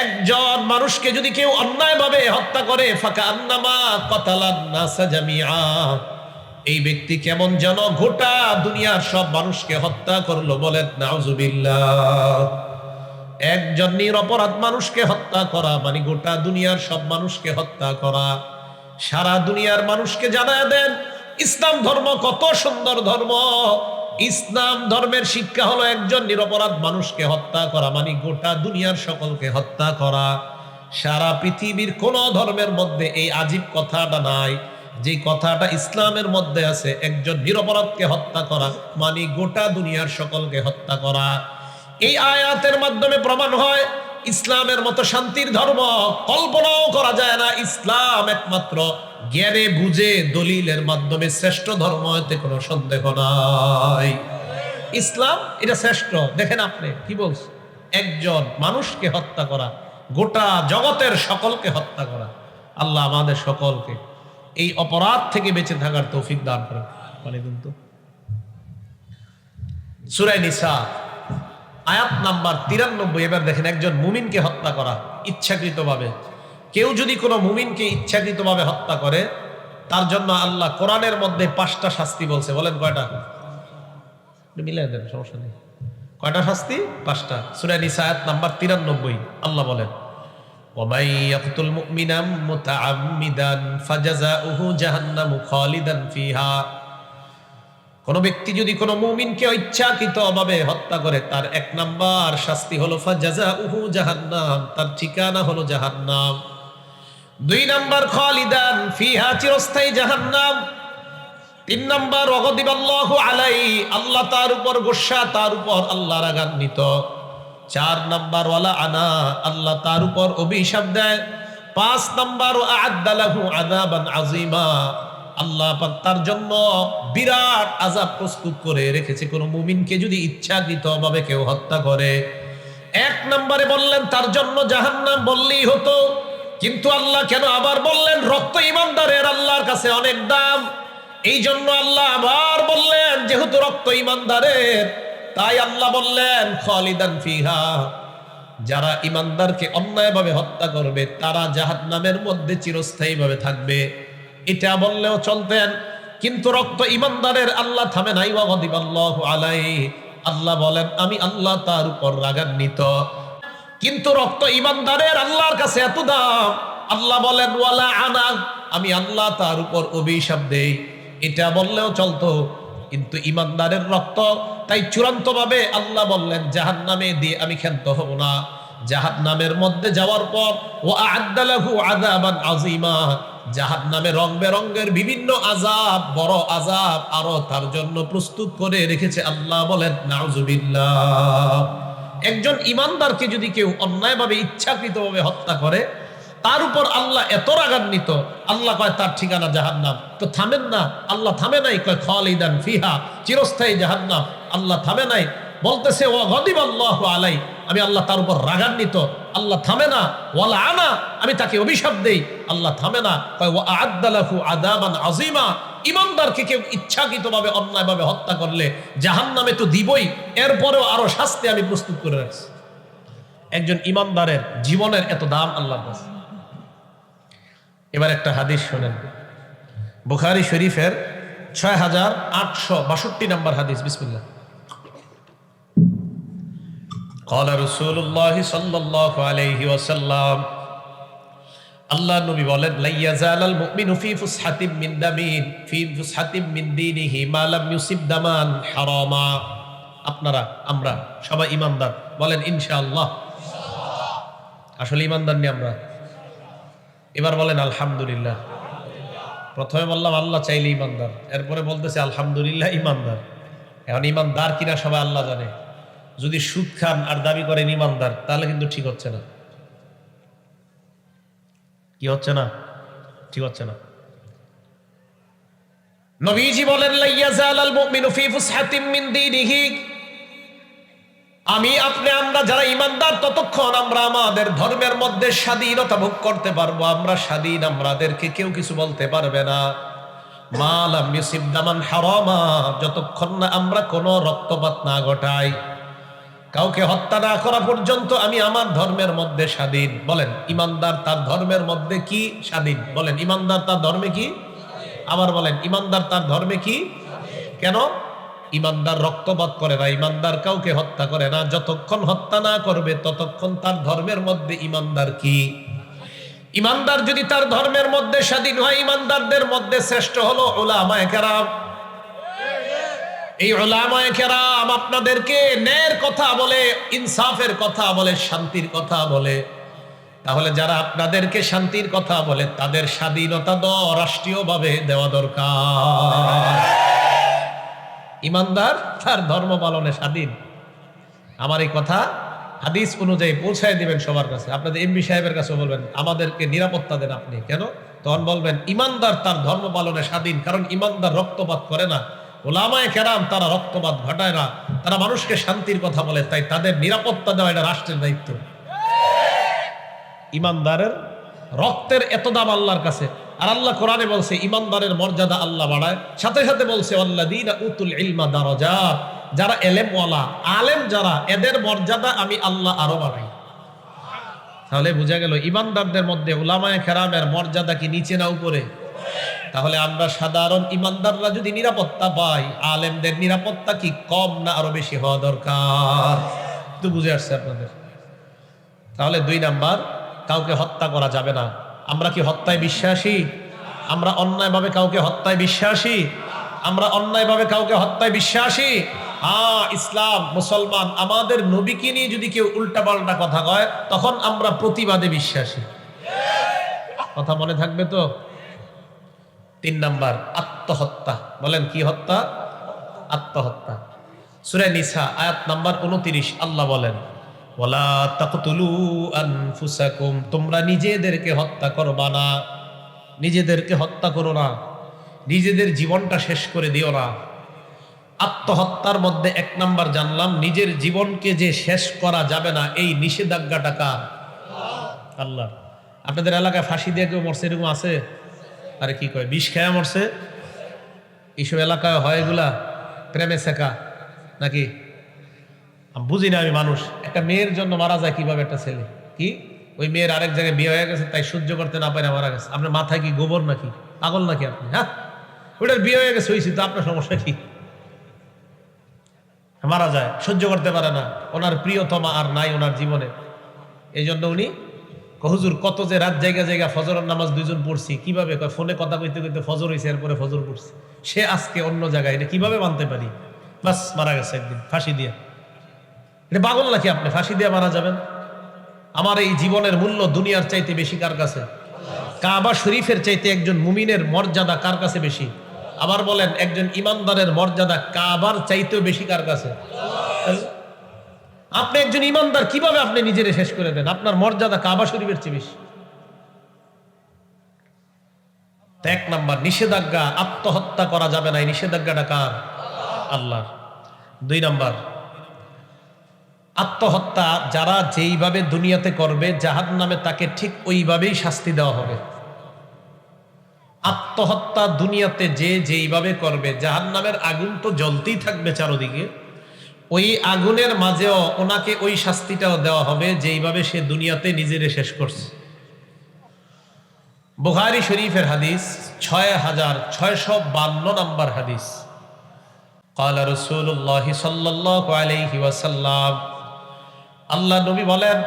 একজন মানুষকে যদি কেউ অন্যায়ভাবে হত্যা করে ফাকাআন্নামা কাতালান নাস জামিআ, এই ব্যক্তি কেমন যেন গোটা দুনিয়ার সব মানুষকে হত্যা করলো। বলেন নাউজুবিল্লাহ। একজন নিরপরাধ মানুষকে হত্যা করা মানে গোটা দুনিয়ার সব মানুষকে হত্যা করা। সারা দুনিয়ার মানুষকে জানায় দেন ইসলাম ধর্ম কত সুন্দর ধর্ম। ইসলাম ধর্মের শিক্ষা হলো একজন নিরপরাধ মানুষকে হত্যা করা মানে গোটা দুনিয়ার সকলকে হত্যা করা। সারা পৃথিবীর কোন ধর্মের মধ্যে এই আজীব কথাটা নাই, যে কথাটা ইসলামের মধ্যে আছে। একজন নিরপরাধকে হত্যা করা মানে গোটা দুনিয়ার সকলকে হত্যা করা। এই আয়াতের মাধ্যমে প্রমাণ হয় ইসলামের মতো শান্তির ধর্ম কল্পনাও করা যায় না। ইসলাম একমাত্র জ্ঞানে বুঝে দলিলের মাধ্যমে শ্রেষ্ঠ ধর্ম, এতে কোনো সন্দেহ নাই। ইসলাম এটা শ্রেষ্ঠ। দেখেন আপনি কি বলছেন, একজন মানুষকে হত্যা করা, গোটা জগতের সকলকে হত্যা করা। আল্লাহ আমাদের সকলকে এই অপরাধ থেকে বেঁচে থাকার তৌফিক দান করেন। মানে কিন্তু সূরা নিসা আয়াত নাম্বার 93। এবার দেখেন একজন মুমিনকে হত্যা করা ইচ্ছাকৃতভাবে। কেউ যদি কোনো মুমিনকে ইচ্ছাকৃতভাবে হত্যা করে তার জন্য আল্লাহ কোরআনের মধ্যে 5টা শাস্তি বলছে। বলেন কয়টা? মিলাই দেন, সমস্যা নেই। কয়টা শাস্তি? 5টা। সূরা নিসা আয়াত নাম্বার 93 আল্লাহ বলেন, وَمَن يَقْتُلْ مُؤْمِنًا مُتَعَمِّدًا فَجَزَاؤُهُ جَهَنَّمُ خَالِدًا فِيهَا। কোন ব্যক্তি যদি কোনো মুমিনকে ইচ্ছাকৃতভাবে হত্যা করে তার 1 নাম্বার শাস্তি হলো ফাজাজাউহু জাহান্নাম, তার ঠিকানা হলো জাহান্নাম। 2 নাম্বার খালিদান ফিহা, চিরস্থায়ী জাহান্নাম। 3 নাম্বার ওয়াগদিবাল্লাহু আলাইহি, আল্লাহ তার উপর গোসা, তার উপর আল্লাহ রাগান্বিত। 4 নাম্বার ওয়ালা আনা, আল্লাহ তার উপর অভিশাপ দেয়। 5 নাম্বার আ'আদ্দা লাহু আযাবান আযীমা, আল্লাহ পাক তার জন্য বিরাট আযাব প্রস্তুত করে রেখেছে। কোন মুমিনকে যদি ইচ্ছাকৃতভাবে কেউ হত্যা করে, 1 নম্বরে বললেন তার জন্য জাহান্নাম বললেই হতো, কিন্তু আল্লাহ কেন আবার বললেন রক্ত ঈমানদারের আল্লাহর কাছে অনেক দাম। এই জন্য আল্লাহ আবার বললেন যেহেতু রক্ত ঈমানদারের, তাই আল্লাহ বললেন খালিদান ফিহা, যারা ঈমানদারকে অন্যায়ভাবে হত্যা করবে তারা জাহান্নামের মধ্যে চিরস্থায়ীভাবে থাকবে। এটা বললেও চলতেন, কিন্তু রক্ত ঈমানদারের আল্লাহ থামে নাই। ওয়াগদিবাল্লাহু আলাইহি, আল্লাহ বলেন আমি আল্লাহ তার উপর রাগান্বিত। কিন্তু রক্ত ঈমানদারের আল্লাহর কাছে এত দাম, আল্লাহ বলেন ওয়ালা আনা, আমি আল্লাহ তার উপর অভিশাপ দেই। এটা বললেও চলতো, কিন্তু ঈমানদারের রক্ত, তাই চূড়ান্তভাবে আল্লাহ বললেন জাহান্নামে দিয়ে আমি ক্ষান্ত হব না। জাহান্নামের মধ্যে যাওয়ার পর ওয়া আ'আদ্দা লাহু আযাবান আযীমা, জাহান্নামে রং বেরঙের বিভিন্ন আযাব, বড় আযাব আরো তার জন্য প্রস্তুত করে রেখেছে। আল্লাহ বলেন নাউজুবিল্লাহ। একজন ঈমানদারকে যদি কেউ অন্যায়ভাবে ইচ্ছাকৃতভাবে হত্যা করে তার উপর আল্লাহ এত রাগান্বিত, আল্লাহ কয় তার ঠিকানা জাহান্নাম। তো থামেন না, আল্লাহ থামে নাই, কয় খালিদান ফিহা, চিরস্থায়ী জাহান্নাম। আল্লাহ থামে নাই, বলতেছে ওয়া গদিবাল্লাহু আলাই, আমি আল্লাহ তার উপর রাগান্বিত। আল্লাহ থামে না, ওয়ালা আনা, আমি তাকে অভিশাপ দেই। আল্লাহ থামে না, কয় ওয়া আ'আদ্দা লাহু আযাবান আযীমা, ঈমানদারকে কেউ ইচ্ছাকৃতভাবে অন্যায়ভাবে হত্যা করলে জাহান্নামে তো দিবই, এরপরেও আরো শাস্তি আমি প্রস্তুত করে রাখছি। একজন ঈমানদারের জীবনের এত দাম আল্লাহর কাছে। এবার একটা হাদিস শোনেন, বুখারী শরীফের 6862 নম্বর হাদিস। বিসমিল্লাহ। قال رسول الله صلى الله عليه وسلم, আল্লাহ নবী বলেন লা ইয়াজালাল মুমিনু ফি ফুসহাতিন মিন দামিন ফি ফুসহাতিন মিন দীনিহি মা লাম ইউসিব দামান হারামা। আপনারা আমরা সবাই ঈমানদার, বলেন ইনশাআল্লাহ। আসলে ঈমানদার নি আমরা? এবার বলেন আলহামদুলিল্লাহ। প্রথমে বললাম আল্লাহ চাইলে ইমানদার, এরপরে বলতেছে আলহামদুলিল্লাহ ইমানদার। এখন ইমানদার কিনা সবাই আল্লাহ জানে। যদি সুদ খান আর দাবি করেন ইমানদার, তাহলে কিন্তু ঠিক হচ্ছে না। কি হচ্ছে না? ঠিক হচ্ছে না। নবীজি বলেন লা ইয়াজালাল মুমিনু ফি ফুসহাতিন মিন দীনিহি, আমি আপনি আমরা যারা ইমানদার ততক্ষণ আমরা আমাদের ধর্মের মধ্যে স্বাধীনতা ভোগ করতে পারবো। আমরা স্বাধীন, আমাদেরকে কেউ কিছু বলতে পারবে না। মা লাম ইউসিব দামান হারামা, যতক্ষণ না আমরা কোনো রক্তপাত না ঘটাই, কাউকে হত্যা না করা পর্যন্ত আমি আমার ধর্মের মধ্যে স্বাধীন। বলেন ইমানদার তার ধর্মের মধ্যে কি স্বাধীন? বলেন ইমানদার তার ধর্মে কি? আবার বলেন ইমানদার তার ধর্মে কি? কেন? ইমানদার রক্তপাত করে না, ইমানদার কাউকে হত্যা করে না। যতক্ষণ হত্যা না করবে ততক্ষণ তার ধর্মের মধ্যে ইমানদার কি? ইমানদার যদি তার ধর্মের মধ্যে স্বাধীন হয়, ইমানদারদের মধ্যে শ্রেষ্ঠ হলো উলামায়ে কেরাম। এই উলামায়ে কেরাম আপনাদেরকে ন্যায়ের কথা বলে, ইনসাফের কথা বলে, শান্তির কথা বলে। তাহলে যারা আপনাদেরকে শান্তির কথা বলে তাদের স্বাধীনতা রাষ্ট্রীয়ভাবে দেওয়া দরকার। ইমানদার তার ধর্ম পালনে স্বাধীন। আমার এই কথা হাদিস অনুযায়ী পৌঁছায় দিবেন সবার কাছে। আপনাদের এমপি সাহেবের কাছে বলবেন আমাদেরকে নিরাপত্তা দেন আপনি। কেন? তখন বলবেন ইমানদার তার ধর্ম পালনে স্বাধীন, কারণ ইমানদার রক্তপাত করে না। উলামায়ে কেরাম তারা রক্তপাত ঘটায় না, তারা মানুষকে শান্তির কথা বলে, তাই তাদের নিরাপত্তা দেওয়া এটা রাষ্ট্রের দায়িত্ব। ইমানদারের রক্তের এত দাম আল্লাহর কাছে। আর আল্লাহ কোরআনে বলছে ইমানদারের মর্যাদা আল্লাহ বাড়ায়, সাথে সাথে বলছে আল্লাযীনা উতুল ইলমা দারাজাত, যারা এলেমওয়ালা আলেম যারা, এদের মর্যাদা আমি আল্লাহ আরো বাড়াই। তাহলে বোঝা গেল ইমানদারদের মধ্যে উলামায়ে কেরামের মর্যাদা কি নিচে না উপরে? তাহলে আমরা সাধারণ ইমানদাররা যদি নিরাপত্তা পাই, আলেমদের নিরাপত্তা কি কম না আরো বেশি হওয়া দরকার? তো বুঝে আসছে আপনাদের? তাহলে 2 নাম্বার, কাউকে হত্যা করা যাবে না। আমরা কি হত্যায় বিশ্বাসী? আমরা অন্যায়ভাবে কাউকে হত্যায় বিশ্বাসী? আমরা অন্যায়ভাবে কাউকে হত্যায় বিশ্বাসী? ইসলাম মুসলমান আমাদের নবীকে নিয়ে যদি কেউ উল্টাপাল্টা কথা কয় তখন আমরা প্রতিবাদে বিশ্বাসী। কথা মনে থাকবে তো? 3 নাম্বার, আত্মহত্যা। বলেন কি হত্যা? আত্মহত্যা। সূরা নিসা আয়াত নাম্বার 29 আল্লাহ বলেন ওয়ালা তাকতুলু আনফুসাকুম, তোমরা নিজেদেরকে হত্যা করবা না, নিজেদেরকে হত্যা করো না, নিজেদের জীবনটা শেষ করে দিও না। আত্মহত্যার মধ্যে 1 নাম্বার জানলাম, নিজের জীবনকে যে শেষ করা যাবে না এই নিষেধাজ্ঞাটা কার? আল্লাহ। আপনাদের এলাকায় ফাঁসি দিয়ে কেউ মরছে এরকম আছে? আরে কি কয়, বিষ খেয়ে মরছে? এইসব এলাকায় হয় এগুলা? প্রেমে শেখা নাকি? বুঝি না আমি। মানুষ একটা মেয়ের জন্য মারা যায় কিভাবে? একটা ছেলে কি ওই মেয়ের আরেক জায়গায় বিয়ে হয়ে গেছে, তাই সহ্য করতে না পারে মারা গেছে। আপনার মাথায় কি গোবর নাকি? পাগল নাকি আপনি? হ্যাঁ, ওটার বিয়ে হয়ে গেছে হয়েছি তো, আপনার সমস্যা কি? মারা যায়, সহ্য করতে পারে না, ওনার প্রিয়তমা আর নাই ওনার জীবনে। এই জন্য উনি হুজুর কত যে রাত জায়গা জায়গা ফজরের নামাজ 2 জন পড়ছি। কিভাবে? ফোনে কথা কইতে কইতে ফজর হয়েছে, এরপরে ফজর পড়ছি। সে আজকে অন্য জায়গায়, এটা কিভাবে মানতে পারি? বাস মারা গেছে একদিন ফাঁসি দিয়ে। এটা পাগল নাকি আপনি? ফাঁসি দিয়ে মারা যাবেন? আমার এই জীবনের মূল্য দুনিয়ার চাইতে বেশি কার কাছে? কাবা শরীফের চাইতে একজন মুমিনের মর্যাদা কার কাছে বেশি? আবার বলেন একজন ইমানদারের মর্যাদা কাবার চাইতেও বেশি কার কাছে? আপনি একজন ইমানদার, কিভাবে আপনি নিজের শেষ করে দেন? আপনার মর্যাদা কাবা শরীফের চেয়ে বেশি। 1 নাম্বার নিষেধাজ্ঞা, আত্মহত্যা করা যাবে না, এই নিষেধাজ্ঞাটা কার? আল্লাহ। 2 নাম্বার, আত্মহত্যা যারা যেইভাবে দুনিয়াতে করবে জাহান্নামে তাকে ঠিক ওইভাবেই শাস্তি দেওয়া হবে। আত্মহত্যা দুনিয়াতে যে যেইভাবে করবে জাহান্নামের আগুন তো জ্বলতেই থাকবে চারদিকে, ওই আগুনের মাঝেও ওনাকে ওই শাস্তিটাও দেওয়া হবে যেইভাবে সে দুনিয়াতে নিজেরে শেষ করছে। বুখারী শরীফের হাদিস 6652 নম্বর হাদিস। ক্বালা রাসূলুল্লাহ সাল্লাল্লাহু আলাইহি ওয়াসাল্লাম, আল্লাহ নবী বলেন,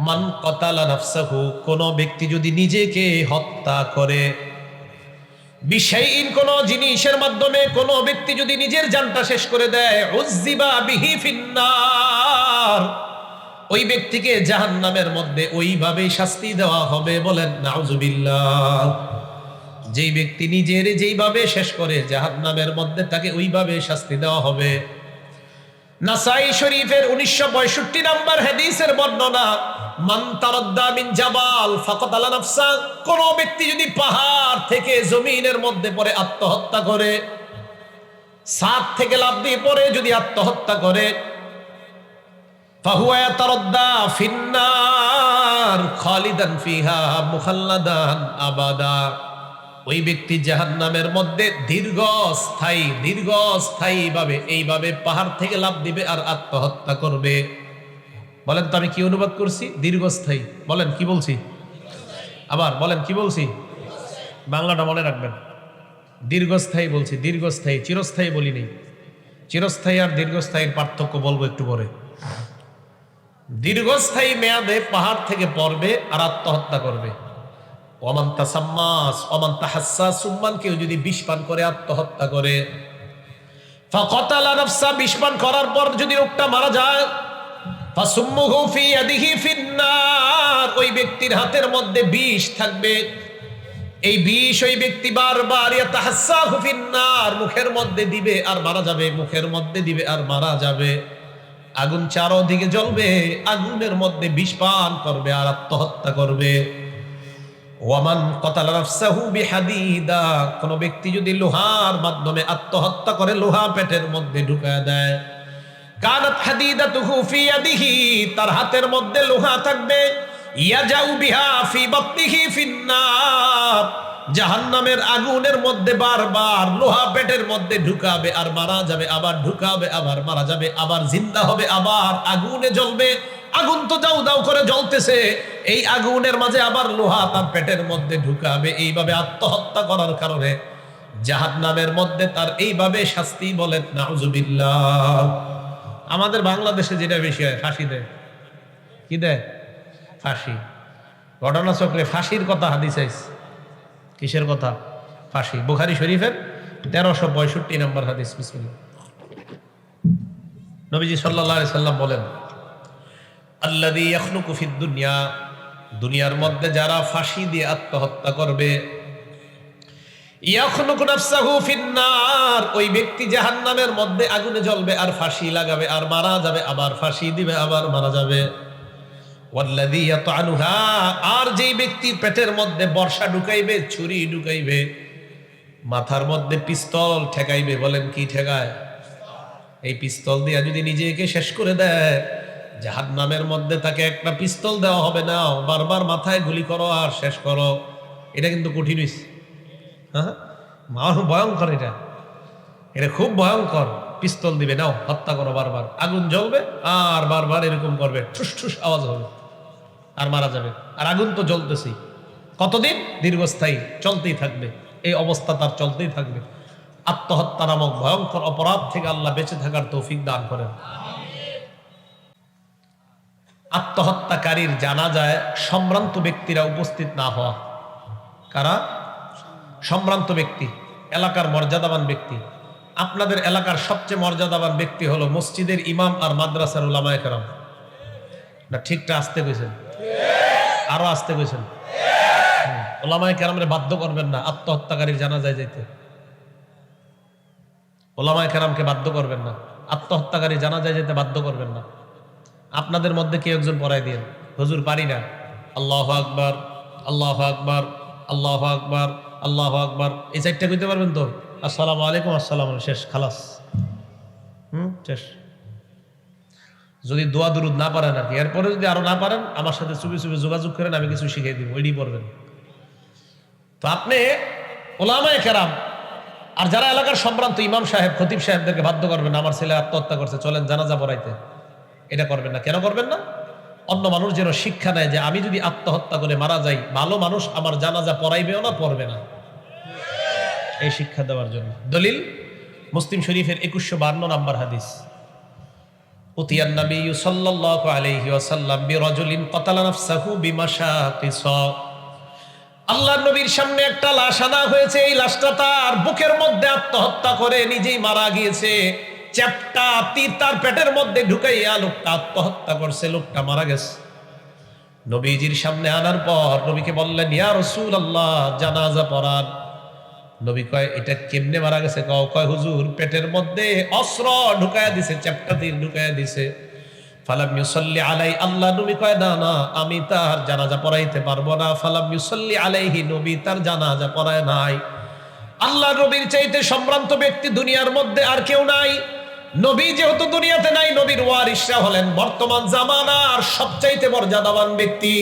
মান কাতালা নাফসাহু, কোন ব্যক্তি যদি নিজেকে হত্যা করে, বিশাইইন, কোন জিনিসের মাধ্যমে কোন ব্যক্তি যদি নিজের জানটা শেষ করে দেয়, উযযিবা বিহি ফিন্নার, ওই ব্যক্তিকে জাহান্নামের মধ্যে ওইভাবেই শাস্তি দেওয়া হবে। বলেন নাউযুবিল্লাহ। যেই ব্যক্তি নিজের যেইভাবে শেষ করে জাহান্নামের মধ্যে তাকে ওইভাবে শাস্তি দেওয়া হবে। নাসাই শরীফের 1962 নম্বর হাদিসের বর্ণনা, মান তারাদ্দা মিন জাবাল ফাকাতালা নাফসা, কোন ব্যক্তি যদি পাহাড় থেকে জমিনের মধ্যে পড়ে আত্মহত্যা করে, ছাদ থেকে লাফ দিয়ে পড়ে যদি আত্মহত্যা করে, ফাহুয়া ইয়াতারাদ্দা ফিন্নার খালিদান ফিহা মুখাল্লাদান আবাদা, ওই ব্যক্তি জাহান্নামের মধ্যে দীর্ঘস্থায়ী ভাবে এইভাবে পাহাড় থেকে লাফ দিবে আর আত্মহত্যা করবে। বলেন তো আমি কি অনুবাদ করছি? দীর্ঘস্থায়ী। বলেন কি বলছি? আবার বলেন কি বলছি? বাংলাটা মনে রাখবেন। দীর্ঘস্থায়ী বলছি, দীর্ঘস্থায়ী, চিরস্থায়ী বলিনি। চিরস্থায়ী আর দীর্ঘস্থায়ীর পার্থক্য বলবো একটু পরে। দীর্ঘস্থায়ী মেয়াদে পাহাড় থেকে পড়বে আর আত্মহত্যা করবে। ওমান তাসাম্মাস ওমান তাহাসসাস, সুম্মান কেউ যদি বিষ পান করে আত্মহত্যা করে, ফাকাতালা নাফসা, বিষ পান করার পর যদি লোকটা মারা যায়, ফাসুম্মুহু ফি ইয়াদিহি ফিন্নার, ওই ব্যক্তির হাতের মধ্যে বিষ থাকবে। এই বিষ ওই ব্যক্তি বারবার ইয়াতাহাসসাহু ফিন্নার, মুখের মধ্যে দিবে আর মারা যাবে, মুখের মধ্যে দিবে আর মারা যাবে। আগুন চারদিকে জ্বলবে, আগুনের মধ্যে বিষ পান করবে আর আত্মহত্যা করবে। ওয়ামান কাতালা নাফসাহু বিহাদিদা, কোন ব্যক্তি যদি লোহার মাধ্যমে আত্মহত্যা করে, লোহা পেটের মধ্যে ঢুকায় দেয়, কানাত হাদিদাতুহু ফি ইয়াদিহি, তার হাতের মধ্যে লোহা থাকবে, ইয়াজাউ বিহা ফি বাতনিহি ফিন্নার, জাহান্নামের আগুনের মধ্যে বারবার লোহা পেটের মধ্যে ঢুকাবে আর মারা যাবে, আবার ঢুকাবে আবার মারা যাবে, আবার জিন্দা হবে, আবার আগুনে জ্বলবে। আগুন তো দাউ দাউ করে জ্বলতেছে, এই আগুনের মাঝে আবার লোহা তার পেটের মধ্যে ঢুকাবে। এইভাবে আত্মহত্যা করার কারণে জাহান্নামের মধ্যে তার এইভাবে শাস্তি। বলেন নাউজুবিল্লাহ। আমাদের বাংলাদেশে যেটা বেশি হয়, ফাঁসি দেয়। কি দেয়? ফাঁসি। ঘটনাচক্রে ফাঁসির কথা হাদিস আইছে। কিসের কথা? ফাঁসি। বুখারী শরীফের 1365 নম্বর হাদিস। বিসমিল্লাহ। নবীজি সাল্লাল্লাহু আলাইহি সাল্লাম বলেন, আল্লাযী ইয়াখলুকু ফিদ দুনিয়া, দুনিয়ার মধ্যে যারা ফাঁসি দিয়ে আত্মহত্যা করবে, ইয়াখলুকু নাফসাহু ফিন্নার, ওই ব্যক্তি জাহান্নামের মধ্যে আগুনে জ্বলবে আর ফাঁসি লাগাবে আর মারা যাবে, আবার ফাঁসি দিবে আবার মারা যাবে। ওয়াল্লাযী ইয়াতআনুহা, আর যেই ব্যক্তি পেটের মধ্যে বর্ষা ঢুকাইবে, ছুরি ঢুকাইবে, মাথার মধ্যে পিস্তল ঠেকাইবে। বলেন কি ঠেকায়? এই পিস্তল দিয়ে যদি নিজেকে শেষ করে দেয়, জাহান্নামের মধ্যে তাকে একটা পিস্তল দেওয়া হবে না, বারবার মাথায় গুলি করো আর শেষ করো। এটা কিন্তু কঠিন হইছে। হ্যাঁ, ভয়ঙ্কর। এটা খুব ভয়ঙ্কর। পিস্তল দিবে, নাও হত্যা করো, বারবার আগুন জ্বলবে আর বারবার এরকম করবে, ঠুস ঠুস আওয়াজ হবে আর মারা যাবে। আর আগুন তো জ্বলতেছেই। কতদিন? দীর্ঘস্থায়ী, চলতেই থাকবে। এই অবস্থা তার চলতেই থাকবে। আত্মহত্যা নামক ভয়ঙ্কর অপরাধ থেকে আল্লাহ বেঁচে থাকার তৌফিক দান করেন। আত্মহত্যাকারীর জানাজায় সম্ভ্রান্ত ব্যক্তিরা উপস্থিত না হওয়া। কারা? সম্ভ্রান্ত ব্যক্তি, এলাকার মর্যাদাবান ব্যক্তি। আপনাদের এলাকার সবচেয়ে মর্যাদাবান ব্যক্তি হলো মসজিদের ইমাম আর মাদ্রাসার উলামায়ে কেরাম। না ঠিকটা আসতে কইছেন? আরো আসতে কইছেন? উলামায়ে কেরামরে বাধ্য করবেন না আত্মহত্যাকারীর জানাজায় যেতে। উলামায়ে কেরামকে বাধ্য করবেন না, আত্মহত্যাকারী জানাজায় যেতে বাধ্য করবেন না। আপনাদের মধ্যে কেউ একজন পড়ায় দিন, হুজুর পারি না, আল্লাহু আকবার, আল্লাহু আকবার, আল্লাহু আকবার, আল্লাহু আকবার, এই চারটা কইতে পারবেন তো? আসসালামু আলাইকুম, আসসালাম, শেষ, খালাস, শেষ। যদি দোয়া দুরুদ না পারেন আর কি, এরপরে যদি আরো না পারেন, আমার সাথে চুপি চুপি যোগাযোগ করেন, আমি কিছু শিখিয়ে দিব, ওইটি পড়বেন। তো আপনি উলামায়ে কেরাম আর যারা এলাকার সম্ভ্রান্ত ইমাম সাহেব, খতিব সাহেবদেরকে বাধ্য করবেন, আমার ছেলে আত্মহত্যা করছে, চলেন জানাজা পড়াইতে। এটা করবেন না। কেন করবেন না? অন্য মানুষ যেন শিক্ষা নেয় যে আমি যদি আত্মহত্যা করে মারা যাই, ভালো মানুষ আমার জানাজা পড়াইবেও না, পড়বে না, এই শিক্ষা দেওয়ার জন্য। দলিল মুসলিম শরীফের 2152 নম্বর হাদিস। উতিয়ান নবী সাল্লাল্লাহু আলাইহি ওয়াসাল্লাম বিরাজুলিন কাতালা নাফসাহু বিমাশাকিস। আল্লাহর নবীর সামনে একটা লাশ আনা হয়েছে। এই লাশটা তার বুকের মধ্যে আত্মহত্যা করে নিজেই মারা গিয়েছে। চ্যাপটা তীর তার পেটের মধ্যে ঢুকাইয়া লোকটা আত্মহত্যা করছে, লোকটা মারা গেছে। নবীজির সামনে আনার পর নবীকে বললেন, ইয়া রাসূলুল্লাহ, জানাজা পড়ান। নবী কয় এটা কেমনে মারা গেছে? কয় হুজুর পেটের মধ্যে অস্ত্র ঢুকায়া দিছে, চ্যাপ্টা তীর ঢুকায়া দিছে। ফালাম ইউসাল্লি আলাই, আল্লাহ নবী কয় না না, আমি তার জানাজা পড়াইতে পারবো না। ফালাম ইউসাল্লি আলাইহি, নবী তার জানাজা পড়ায় নাই। আল্লাহ নবীর চাইতে সম্ভ্রান্ত ব্যক্তি দুনিয়ার মধ্যে আর কেউ নাই। নবী যেহেতু দুনিয়াতে নাই, নবীর ওয়ারিসরা হলেন বর্তমান জামানার সবচাইতে মর্যাদাবান ব্যক্তি।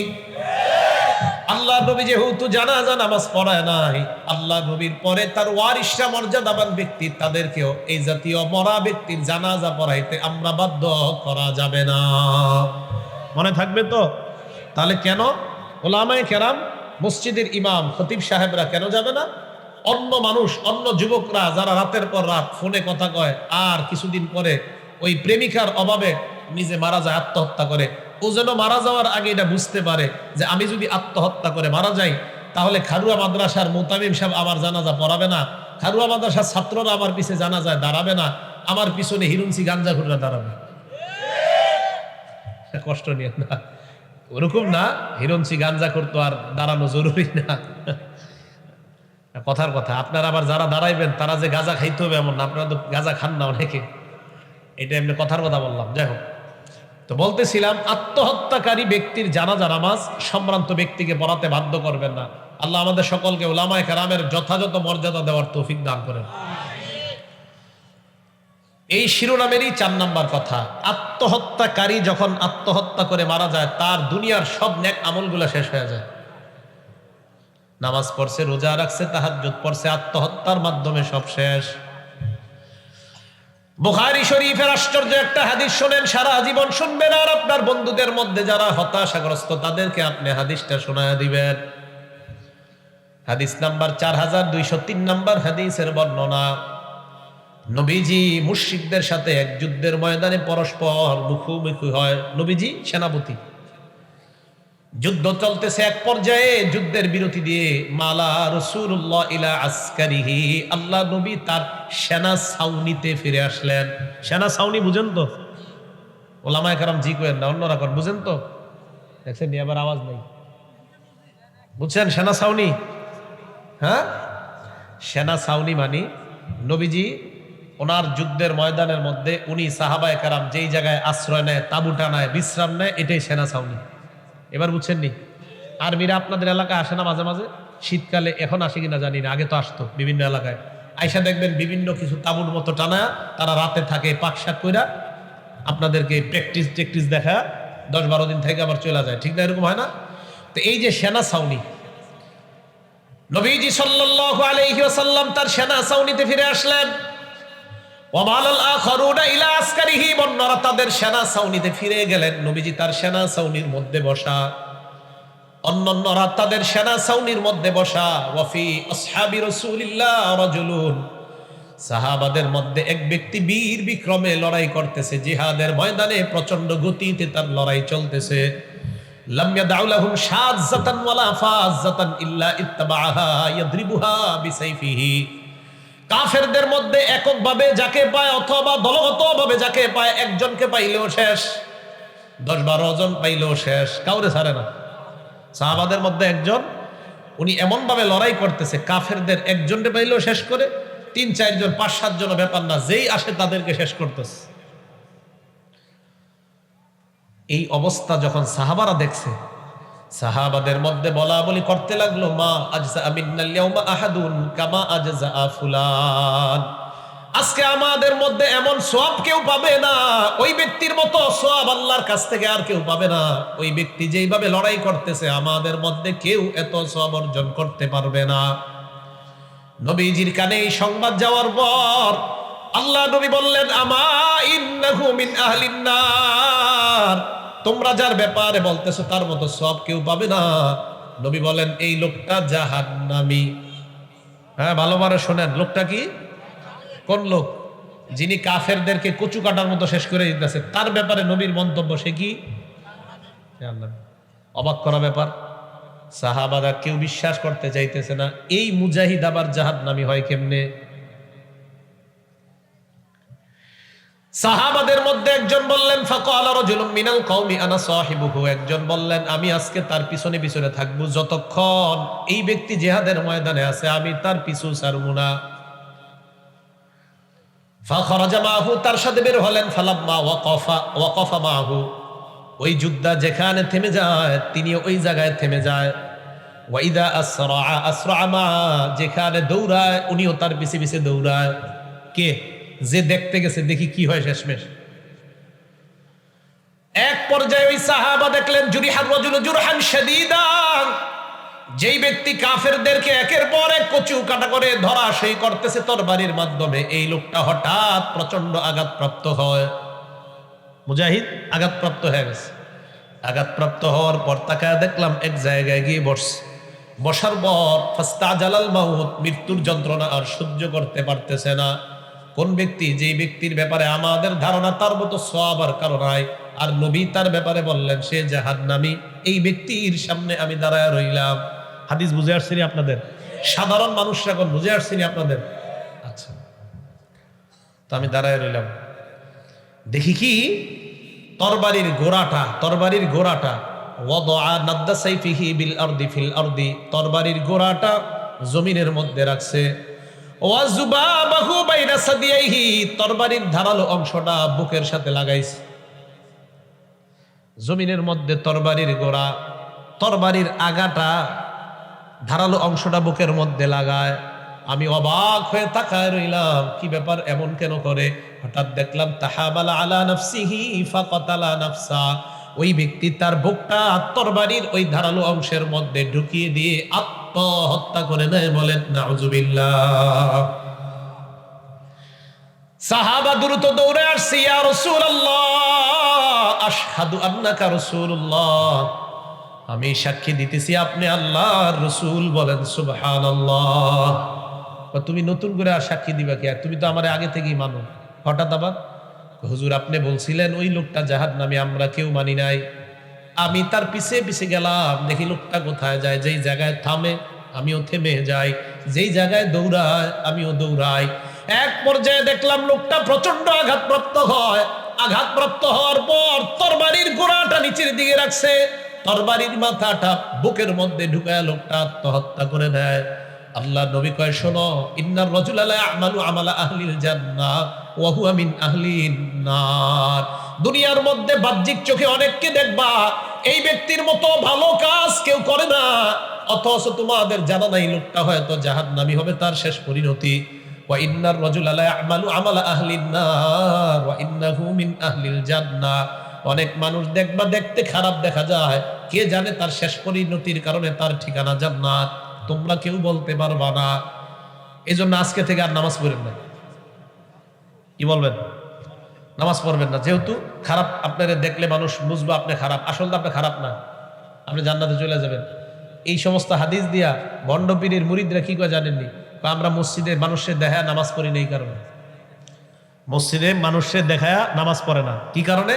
আল্লাহ নবী যেহেতু জানাজা নামাজ পড়ায় নাই, আল্লাহ নবীর পরে তার ওয়ারিসরা মর্যাদাবান ব্যক্তি, তাদেরকেও এই জাতীয় মরা ব্যক্তির জানাজা পড়াইতে আমরা বাধ্য করা যাবে না। মনে থাকবে তো? তাহলে কেন ওলামায়ে কেরাম, মসজিদের ইমাম খতিব সাহেবরা কেন যাবে না? অন্য মানুষ, অন্য যুবকরা যারা রাতের পর রাত ফোনে কথা কয়, আর কিছুদিন পরে ওই প্রেমিকার অভাবে নিজে মারা যায়, আত্মহত্যা করে, ও যেন মারা যাওয়ার আগে এটা বুঝতে পারে যে আমি যদি আত্মহত্যা করে মারা যাই, তাহলে খারুয়া মাদ্রাসার মুতামিম সাহেব আমার জানাজা পড়াবে না, খারুয়া মাদ্রাসার ছাত্ররা আমার পিছে জানাজায় দাঁড়াবে না, আমার পিছনে হিরুনসি গাঞ্জাখুররা দাঁড়াবে। কষ্ট নিয়ে না, ওরকম না, হিরুনসি গাঞ্জাখুর তো আর দাঁড়ানো জরুরি না। কথার কথা, আপনারা আবার যারা দাঁড়াইবেন তারা যে গাঁজা খাইতে হবে এমন না, আপনারা তো গাঁজা খান না অনেকে, এটা এমনি কথার কথা বললাম। যাই হোক, তো বলতেছিলাম আত্মহত্যাকারী ব্যক্তির জানাজা নামাজ সম্ভ্রান্ত ব্যক্তিকে পড়াতে বাধ্য করবেন না। আল্লাহ আমাদের সকলকে উলামায়ে কেরামের যথাযথ মর্যাদা দেওয়ার তৌফিক দান করেন। এই শিরোনামেরই 4 নাম্বার কথা, আত্মহত্যাকারী যখন আত্মহত্যা করে মারা যায়, তার দুনিয়ার সব নেক আমলগুলো শেষ হয়ে যায়। নামাজ পড়ছে, রোজা রাখছে, তাহাজ্জুদ পড়ছে, আত্মহত্যার মাধ্যমে সব শেষ। বুখারী শরীফের আশ্চর্য একটা হাদিস শোনেন, সারা জীবন শুনবেন, আর আপনার বন্ধুদের মধ্যে যারা হতাশাগ্রস্ত তাদেরকে আপনি হাদিসটা শোনায়া দিবেন। হাদিস নাম্বার 4203 নাম্বার হাদিসের বর্ণনা, নবীজি মুশরিকদের সাথে এক যুদ্ধের ময়দানে পরস্পর মুখোমুখি হয়। নবীজি সেনাপতি, যুদ্ধ চলতেছে, এক পর্যায়ে যুদ্ধের বিরতি দিয়ে মালা রাসূলুল্লাহ ইলা আসকারিহি, আল্লাহ নবী তার সেনা ছাউনিতে ফিরে আসলেন। সেনা ছাউনি বুঝেন তো? ওলামায়ে কেরাম জি করেন না, অন্যরা করেন, বুঝেন তো? দেখছেন আবার আওয়াজ নেই, বুঝছেন সেনা ছাউনি? হ্যাঁ, সেনা ছাউনি মানে নবীজি ওনার যুদ্ধের ময়দানের মধ্যে উনি সাহাবায়ে কেরাম যেই জায়গায় আশ্রয় নেয়, তাঁবু টানায়, বিশ্রাম নেয়, এটাই সেনা ছাউনি। এবার বুঝছেন নি? আর্মিরা আপনাদের এলাকায় আসে না মাঝে মাঝে? শীতকালে, এখন আসে কিনা জানি না, আগে তো আসতো বিভিন্ন এলাকায়। আইসা দেখবেন বিভিন্ন কিছু তাঁবুর মতো টানা, তারা রাতে থাকে, পাকশাক কইরা আপনাদেরকে প্র্যাকটিস দেখা 10-12 দিন থেকে আবার চলে যায়, ঠিক না? এরকম হয় না? তো এই যে সেনা ছাউনি, নবীজি সাল্লাল্লাহু আলাইহি ওয়াসাল্লাম তার সেনা ছাউনিতে ফিরে আসলেন। ওয়ামালাল আখারুনা ইলা আসকারিহি, বন্যরা তাদের সেনা ছাউনিতে ফিরে গেলেন। নবীজি তার সেনা ছাউনির মধ্যে বসা, অন্যান্যরা তাদের সেনা ছাউনির মধ্যে বসা। ওয়াফি আসহাবি রাসূলিল্লাহ রাজুলুন, সাহাবাদের মধ্যে এক ব্যক্তি বীর বিক্রমে লড়াই করতেছে, জিহাদের ময়দানে প্রচন্ড গতিতে তার লড়াই চলতেছে। লাম ইয়াদাউ লাহুম শাযাতান ওয়ালা ফাযাতান ইল্লা ইত্তাবাহা ইয়াদরিবুহা বিসাইফিহি, কাফেরদের মধ্যে এককভাবে যাকে পায় অথবা দলগতভাবে যাকে পায়, একজনকে পাইলেও শেষ, 10-12 জন পাইলেও শেষ, কাউরে ছাড়ে না। সাহাবাদের মধ্যে একজন, উনি এমন ভাবে লড়াই করতেছে, কাফেরদের একজনকে পাইলেও শেষ করে, 3-4 জন 5-7 জন ব্যাপার না, যেই আসে তাদেরকে শেষ করতেছে। এই অবস্থা যখন সাহাবারা দেখছে, সাহাবাদের মধ্যে বলা বলি করতে লাগলো, মা আজজা মিন্নাল ইয়াউমা আহাদুন কামা আজজা ফুলান, আজকে আমাদের মধ্যে এমন সওয়াব কেউ পাবে না, ওই ব্যক্তির মতো সওয়াব আল্লাহর কাছ থেকে আর কেউ পাবে না। ওই ব্যক্তি যেইভাবে লড়াই করতেছে, আমাদের মধ্যে কেউ এত সওয়াব অর্জন করতে পারবে না। নবীজির কানে এই সংবাদ যাওয়ার পর আল্লাহ নবী বললেন, আমা ইন্নাহু মিন আহলিন নার, তোমরা যার ব্যাপারে বলতেছো তার মতো সওয়াব কেউ পাবে না। নবী বলেন, এই লোকটা জাহান্নামী। হ্যাঁ, ভালোভাবে শোনেন, লোকটা কি? কোন লোক? যিনি কাফেরদেরকে কচু কাটার মতো শেষ করে দিতেছে, তার ব্যাপারে নবীর মন্তব্য, সে কি? অবাক করা ব্যাপার। সাহাবারা কেউ বিশ্বাস করতে চাইতেছে না, এই মুজাহিদ আবার জাহান্নামী হয় কেমনে? সাহাবাদের মধ্যে একজন বললেন, ফাকালা রাজুলুম মিনাল কওমি আনা সাহিবুহু, একজন বললেন আমি আজকে তার পিছনে পিছনে থাকবো, যতক্ষণ এই ব্যক্তি জিহাদের ময়দানে আছে আমি তার পিছু ছাড়বো না। ফাখরাজা মাহু, তার সাথে বের হলেন। ফালাম্মা ওয়াকাফা মাহু, ওই যোদ্ধা যেখানে থেমে যায় তিনি ওই জায়গায় থেমে যায়। ওয়াইদা আসরা মা, যেখানে দৌড়ায় উনিও তার পিছে পিছে দৌড়ায়। কে? যে দেখতে গেছে দেখি কি হয় শেষমেশ। এক পর্যায়ে ওই সাহাবা দেখলেন জুরিহার রাজুলু জুরহান শাদীদান, যেই ব্যক্তি কাফেরদেরকে একের পর এক কচু কাটা করে ধরাশায়ী করতেছে তরবারির মাধ্যমে, এই লোকটা হঠাৎ প্রচন্ড আঘাতপ্রাপ্ত হয়। মুজাহিদ আঘাতপ্রাপ্ত হয়ে গেছে। আঘাতপ্রাপ্ত হওয়ার পর তাকায় দেখলাম এক জায়গায় গিয়ে বসছে। বসার পর ফাস্তাজালাল মাউত, মৃত্যুর যন্ত্রণা আর সহ্য করতে পারতেছে না। কোন ব্যক্তি? যেই ব্যক্তির ব্যাপারে আমাদের ধারণা তার মতো সওয়াব আর কারো নাই, আর নবী তার ব্যাপারে বললেন সে জাহান্নামী, এই ব্যক্তির সামনে আমি দাঁড়ায় রইলাম। হাদিস বুঝে আসছেনি আপনাদের? সাধারণ মানুষরা এখন বুঝে আসছেনি আপনাদের? আচ্ছা, তো আমি দাঁড়ায় রইলাম। দেখি কি তরবারির গোড়াটা ওয়াদআ নাদ্দা সাইফিহি বিল আরদি ফিল আরদি, তরবারির গোড়াটা জমিনের মধ্যে রাখছে। ওয়া যুবাবাহু বাইনা সাদিয়াইহি, তরবারির ধারালো অংশটা বুকের সাথে লাগাইছে। জমিনের মধ্যে তরবারির গোড়া, তরবারির আগাটা ধারালো অংশটা বুকের মধ্যে লাগায়। আমি অবাক হয়ে তাকায় রইলাম, কি ব্যাপার, এমন কেন করে? হঠাৎ দেখলাম তাহাবালা আলা নাফসিহি ফাকাতালা নাফসা, ওই ব্যক্তি তার বুকটা তরবারির ওই ধারালো অংশের মধ্যে ঢুকিয়ে দিয়ে আত্মহত্যা করে নেয়। বলেন নাউজুবিল্লাহ। সাহাবা দ্রুত দৌড়ে আসছে, ইয়া রাসূলুল্লাহ আশহাদু আন্নাকা রাসূলুল্লাহ, আমি সাক্ষী দিতেছি আপনি আল্লাহর রাসূল। বলেন সুবহানাল্লাহ। তুমি নতুন করে আর সাক্ষী দিবা কি? তুমি তো আমার আগে থেকেই মানো। হঠাৎ আবার হুজুর আপনি বলছিলেন ওই লোকটা জাহান্নামী, আমরা কেউ মানি নাই। আমি তার পিছে পিছে গেলাম, দেখি লোকটা কোথায় যায়। যেই জায়গায় থামে আমিও থেমে যাই, যেই জায়গায় দৌড়ায় আমিও দৌড়াই। এক পর্যায়ে দেখলাম লোকটা প্রচন্ড আঘাতপ্রাপ্ত হয়। আঘাতপ্রাপ্ত হওয়ার পর তরবারির গোড়াটা নিচের দিকে রাখছে, তরবারির মাথাটা বুকের মধ্যে ঢুকায় লোকটা আত্মহত্যা করে দেয়। আল্লাহ নবী কয়, শোনো, ইন্নার রাজুলা লা ইয়ামালু আমালা আহলিল জান্নাহ ওয়া হুয়া মিন আহলিন নার। দুনিয়ার মধ্যে বাহ্যিক চোখে অনেককে দেখবা এই ব্যক্তির মতো ভালো কাজ কেউ করে না, অথচ তোমাদের জানা নাই লোকটা হয়তো জাহান্নামী হবে, তার শেষ পরিণতি। ওয়া ইন্নার রাজুলা লা ইয়ামালু আমালা আহলিন নার ওয়া ইন্নাহু মিন আহলিল জান্নাহ। অনেক মানুষ দেখবা দেখতে খারাপ দেখা যায়, কে জানে তার শেষ পরিণতির কারণে তার ঠিকানা জান্নাত। তোমরা কেউ বলতে পারবা না। এই জন্য আজকে থেকে আর নামাজ পড়েন না। কি বলবেন? নামাজ পড়বেন না। যেহেতু খারাপ আপনারা দেখলে মানুষ বুঝবে আপনি খারাপ, আসলে আপনি খারাপ না, আপনি জান্নাতে চলে যাবেন। এই সমস্ত হাদিস দিয়া ভণ্ড পীরের মুরিদরা কি করে জানেননি? আমরা মসজিদে মানুষের দেখায় নামাজ পড়ি না। এই কারণে মসজিদে মানুষের দেখায় নামাজ পড়ে না। কি কারণে?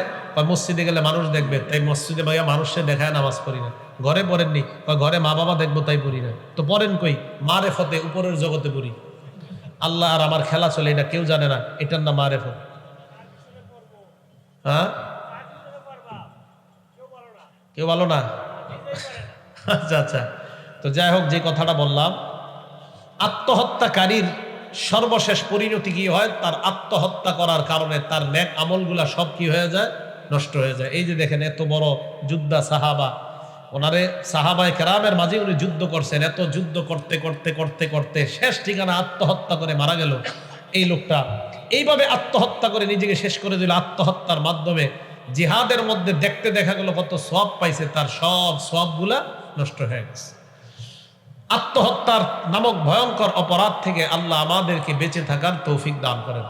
মসজিদে গেলে মানুষ দেখবে, তাই মসজিদে ভাইয়া মানুষের দেখায় নামাজ পড়ি না। ঘরে পড়েননি? ঘরে মা বাবা দেখবো তাই পড়ি না। তো পড়েন কই? মারেফতে, উপরের জগতে পড়ি। আল্লাহ আর আমার খেলা চলে, এটা কেউ জানে না, এটার নাম মারেফত। হ্যাঁ, কেউ ভালো না? আচ্ছা আচ্ছা, তো যাই হোক, যে কথাটা বললাম, আত্মহত্যাকারীর সর্বশেষ পরিণতি কি হয়? তার আত্মহত্যা করার কারণে তার নেক আমলগুলা সব কি হয়ে যায়? নষ্ট হয়ে যায়। এই যে দেখেন, এত বড় যোদ্ধা সাহাবা, ওনারে সাহাবায়ে কেরামের মাঝে উনি যুদ্ধ করছেন। এত যুদ্ধ করতে করতে করতে করতে শেষ ঠিকানা আত্মহত্যা করে মারা গেল এই লোকটা। এইভাবে আত্মহত্যা করে নিজেকে শেষ করে দিল। আত্মহত্যার মাধ্যমে জিহাদের মধ্যে দেখতে দেখা গেল কত সওয়াব পাইছে, তার সব সওয়াবগুলা নষ্ট হয়ে গেছে। আত্মহত্যার নামক ভয়ঙ্কর অপরাধ থেকে আল্লাহ আমাদেরকে বেঁচে থাকার তৌফিক দান করেন।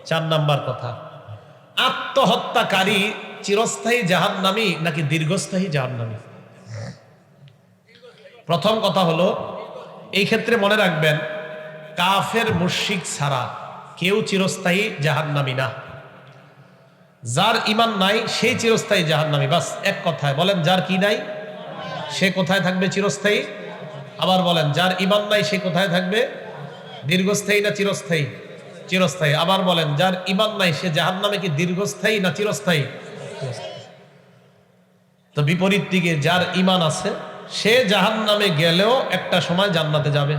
4 নাম্বার কথা, আত্মহত্যাকারী চিরস্থায়ী জাহান্নামী নাকি দীর্ঘস্থায়ী জাহান্নামী? প্রথম কথা হলো, এই ক্ষেত্রে মনে রাখবেন, কাফের মুশরিক ছাড়া কেউ চিরস্থায়ী জাহান্নামী না। যার ঈমান নাই সেই চিরস্থায়ী জাহান্নামী। বাস, এক কথায় বলেন, যার কি নাই সে কোথায় থাকবে? চিরস্থায়ী। আবার বলেন, যার ঈমান নাই সে কোথায় থাকবে? দীর্ঘস্থায়ী না চিরস্থায়ী? চিরস্থায়ী। আবার বলেন, যার ঈমান নাই সে জাহান্নামে কি দীর্ঘস্থায়ী না চিরস্থায়ী? তো বিপরীত দিকে যার ঈমান আছে সে জাহান্নামে গেলেও একটা সময় জান্নাতে যাবে।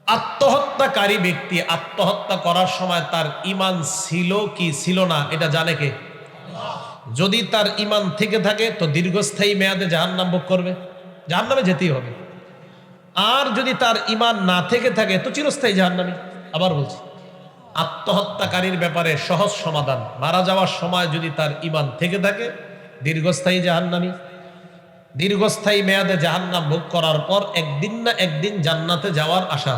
আত্মহত্যাকারী ব্যক্তি আত্মহত্যা করার সময় তার ঈমান ছিল কি ছিল না এটা জানে কে? যদি তার ঈমান থেকে থাকে তো দীর্ঘস্থায়ী মেয়াদে জাহান্নাম ভোগ করবে, জাহান্নামে যেতেই হবে। আর যদি তার ঈমান না থেকে থাকে তো চিরস্থায়ী জাহান্নামী। আবার বলছি, আত্মহত্যাকারীর ব্যাপারে সহজ সমাধান, মারা যাওয়ার সময় যদি তার ঈমান থেকে থাকে দীর্ঘস্থায়ী জাহান্নামী। দীর্ঘস্থায়ী মেয়াদে জাহান্নাম ভোগ করার পর একদিন না একদিন জান্নাতে যাওয়ার আশা।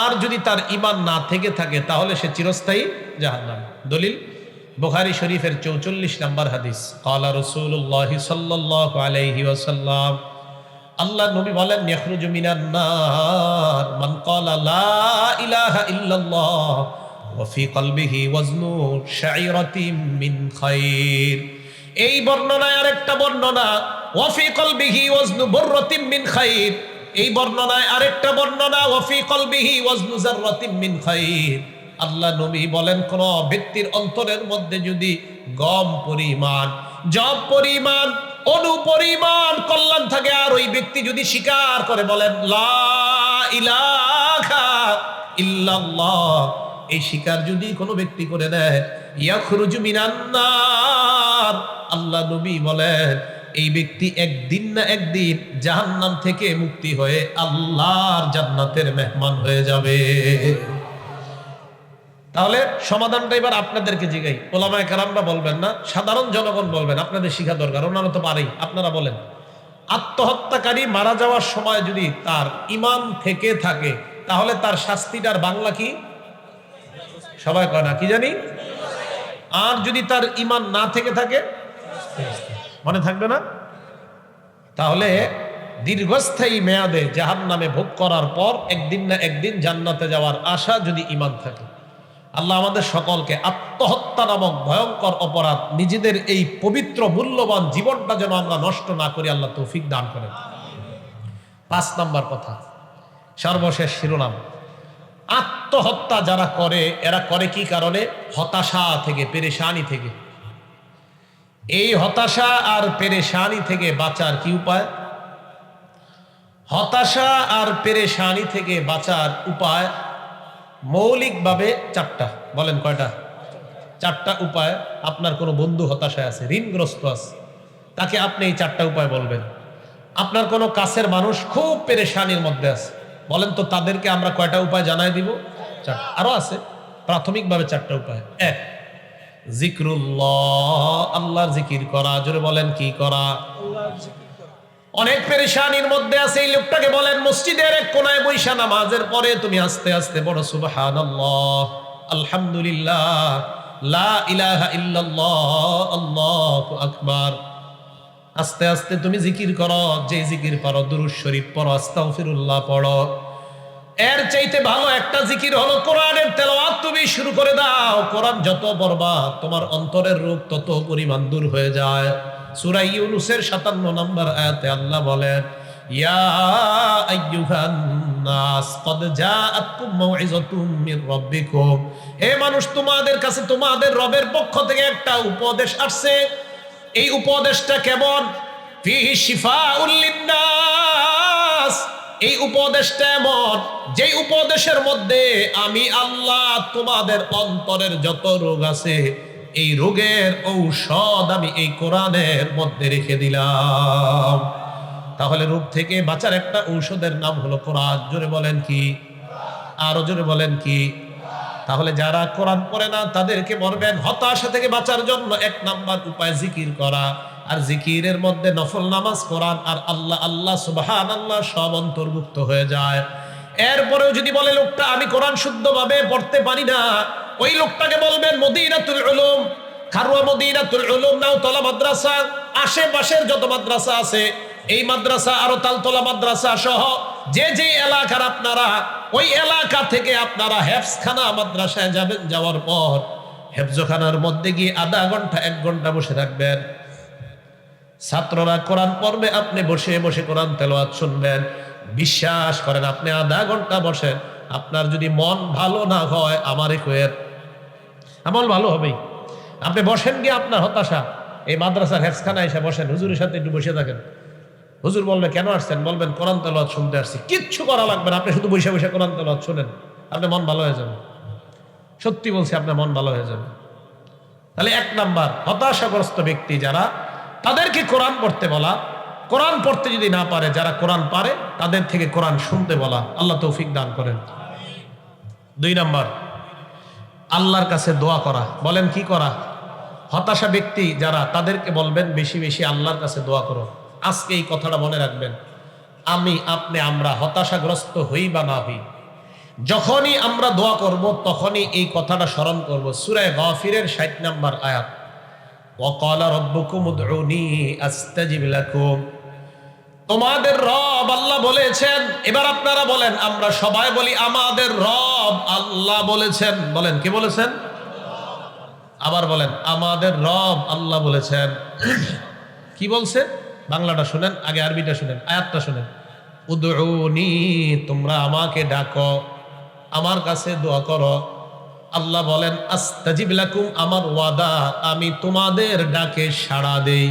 আর যদি তার ঈমান না থেকে থাকে তাহলে সে চিরস্থায়ী জাহান্নামী। দলিল বুখারী শরীফের 44 নম্বর হাদিস, ক্বালা রাসূলুল্লাহ সাল্লাল্লাহু আলাইহি ওয়াসাল্লাম, আল্লাহ নবী বলেন, ইয়াখরুজু মিনান নার মান ক্বালা লা ইলাহা ইল্লাল্লাহ ওয়া ফি কলবিহি ওয়াজনু শাইরাতিন মিন খায়র। এই বর্ণনায় আরেকটা বর্ণনা, ওয়া ফি কলবিহি ওয়াজনু বুররাতিন মিন খায়র। এই বর্ণনায় আরেকটা বর্ণনা, ওয়া ফি কলবিহি ওয়াজনু যাররাতিন মিন খায়র। আল্লাহ নবী বলেন, কোন ব্যক্তির অন্তরের মধ্যে যদি গম পরিমাণ, জব পরিমাণ, অনু পরিমাণ কল্যাণ থাকে, আর ওই ব্যক্তি যদি স্বীকার করে বলেন লা ইলাহা ইল্লাল্লাহ, এই স্বীকার যদি কোনো ব্যক্তি করে দেয়, ইয়াখরুজু মিনান নার, আল্লাহ নবী বলেন এই ব্যক্তি একদিন না একদিন জাহান্নাম থেকে মুক্তি হয়ে আল্লাহর জান্নাতের মেহমান হয়ে যাবে। তাহলে সমাধানটা এবার আপনাদেরকে জিগাই, ওলামায়ে কেরামরা বলবেন না, সাধারণ জনগণ বলবেন, আপনাদের শিখা দরকার, ওনারা তো পারেই। আপনারা বলেন, আত্মহত্যাকারী মারা যাওয়ার সময় যদি তার ঈমান থেকে থাকে তাহলে তার শাস্তিটার বাংলা কি? সবাই কয় না, কি জানি? আর যদি তার ঈমান না থেকে থাকে, মনে থাকবে না? তাহলে দীর্ঘস্থায়ী মেয়াদে জাহান্নামে ভোগ করার পর একদিন না একদিন জান্নাতে যাওয়ার আশা যদি ঈমান থাকে। আল্লাহ আমাদের সকলকে আত্মহত্যা নামক ভয়ঙ্কর অপরাধ, নিজেদের এই পবিত্র মূল্যবান জীবনটা যেন আমরা নষ্ট না করি, আল্লাহ তৌফিক দান করেন। 5 নাম্বার কথা, সর্বশেষ শিরোনাম, আত্মহত্যা যারা করে এরা করে কি কারণে? হতাশা থেকে, পেরেশানি থেকে। এই হতাশা আর পেরেশানি থেকে বাঁচার কি উপায়? হতাশা আর পেরেশানি থেকে বাঁচার উপায় মৌলিকভাবে 4টা। বলেন কয়টা? 4টা উপায়। আপনার কোনো বন্ধু হতাশায় আছে, ঋণগ্রস্ত আছে, তাকে আপনি এই 4টা উপায় বলবেন। আপনার কোনো কাছের মানুষ খুব পেরেশানির মধ্যে আছে, বলেন তো তাদেরকে আমরা কয়টা উপায় জানাই দিব? 4টা। আরো আছে, প্রাথমিকভাবে 4টা উপায়। 1, জিক্রুল্লাহ, আল্লাহর জিকির করা। জোরে বলেন, কি করা? অনেক পেরেশানির মধ্যে আছে, এই লোকটাকে বলেন মসজিদের এক কোনায় বৈশা নামাজের পরে তুমি আস্তে আস্তে বলো সুবহানাল্লাহ, আলহামদুলিল্লাহ, লা ইলাহা ইল্লাল্লাহ, আল্লাহু আকবার। আস্তে আস্তে তুমি জিকির করো, যে জিকির পারো, দুরূদ শরীফ পড়ো, আস্তাগফিরুল্লাহ পড়ো। এর চাইতে ভালো একটা জিকির হলো কোরআনের তেলাওয়াত তুমি শুরু করে দাও। কোরআন যত পড়বা তোমার অন্তরের রোগ তত পরিমাণ দূর হয়ে যায়। সূরা ইউনূসের 57 নম্বর আয়াতে আল্লাহ বলেন, ইয়া আইয়ুহান নাস ক্বাদ জাআতকুম মাউইযাতুম মির রাব্বিকুম, হে মানুষ, তোমাদের কাছে তোমাদের রবের পক্ষ থেকে একটা উপদেশ আসছে। এই উপদেশটা কেমন? ফিহি শিফাউল লিন্নাস, এই উপদেশটা এমন যেই উপদেশের মধ্যে আমি আল্লাহ তোমাদের অন্তরের যত রোগ আছে এই রোগের ঔষধ আমি এই কোরআনের মধ্যে রেখে দিলাম। তাহলে রোগ থেকে বাঁচার একটা ঔষধের নাম হলো কোরআন। জোরে বলেন কি? আরো জোরে বলেন কি? তাহলে যারা কোরআন পড়ে না তাদেরকে বলবেন হতাশা থেকে বাঁচার জন্য 1 নাম্বার উপায় জিকির করা। আর জিকিরের মধ্যে নফল নামাজ, কোরআন আর আল্লাহ আল্লাহ সুবহানাল্লাহ সব অন্তর্ভুক্ত হয়ে যায়। এরপরেও যদি বলে লোকটা আমি কোরআন শুদ্ধভাবে পড়তে পারি না, ওই লোকটাকে বলবেন মদিনাতুল উলুম, খারওয়া মদিনাতুল উলুম নাওতলা মাদ্রাসা, আশেপাশের যত মাদ্রাসা আছে এই মাদ্রাসা আরো তালতলা মাদ্রাসা সহ যে যে এলাকার আপনারা, ওই এলাকা থেকে আপনারা হেফজখানা মাদ্রাসায় যাবেন। যাওয়ার পর হেফজখানার মধ্যে গিয়ে আধা ঘন্টা 1 ঘন্টা বসে থাকবেন। ছাত্ররা কোরআন পড়বে, আপনি বসে বসে কোরআন তেলাওয়াত শুনবেন। বিশ্বাস করেন, আপনি আধা ঘন্টা বসেন, আপনার যদি মন ভালো না হয় আমারে কয়ের, আমল ভালো হবেই। আপনি বসেন গিয়ে আপনার হতাশা, এই মাদ্রাসার হেফসখানা এসে বসেন, হুজুরের সাথে একটু বসে থাকেন। হুজুর বলবে কেন আসছেন, বলবেন কোরআন তেলাওয়াত শুনতে আসছি। কিচ্ছু করা লাগবে না, আপনি শুধু বসে বসে কোরআন তেলাওয়াত শুনেন, আপনার মন ভালো হয়ে যাবে। সত্যি বলছি, আপনার মন ভালো হয়ে যাবে। তাহলে 1 নাম্বার, হতাশাগ্রস্ত ব্যক্তি যারা, তাদেরকে কোরআন পড়তে বলা। কোরআন পড়তে যদি না পারে, যারা কোরআন পারে তাদের থেকে কোরআন শুনতে বলা। আল্লাহ তৌফিক দান করেন। 2 নাম্বার, আল্লাহর কাছে দোয়া করা। বলেন কি করা? হতাশা ব্যক্তি যারা, তাদেরকে বলবেন বেশি বেশি আল্লাহর কাছে দোয়া করো। আজকে এই কথাটা মনে রাখবেন, আমি আপনি আমরা হতাশাগ্রস্ত হই বা না হই, যখনই আমরা দোয়া করব তখনই এই কথাটা স্মরণ করব। সূরা গাফিরের 60 নম্বর আয়াত, ওয়াকালা রাব্বুকুম উদউনি আস্তাজিব লাকুম। তোমাদের রব আল্লাহ বলেছেন। এবার আপনারা বলেন, আমরা সবাই বলি আমাদের রব আল্লাহ বলেছেন। বলেন কি বলেছেন? আবার বলেন, আমাদের রব আল্লাহ বলেছেন। কি বলছে? বাংলাটা শুনেন, আগে আরবিটা শুনেন, আয়াতটা শুনেন। উদউনি, তোমরা আমাকে ডাকো, আমার কাছে দোয়া করো। আল্লাহ বলেন আস্তাজিব লাকুম, আমার ওয়াদা আমি তোমাদের ডাকে সাড়া দেই।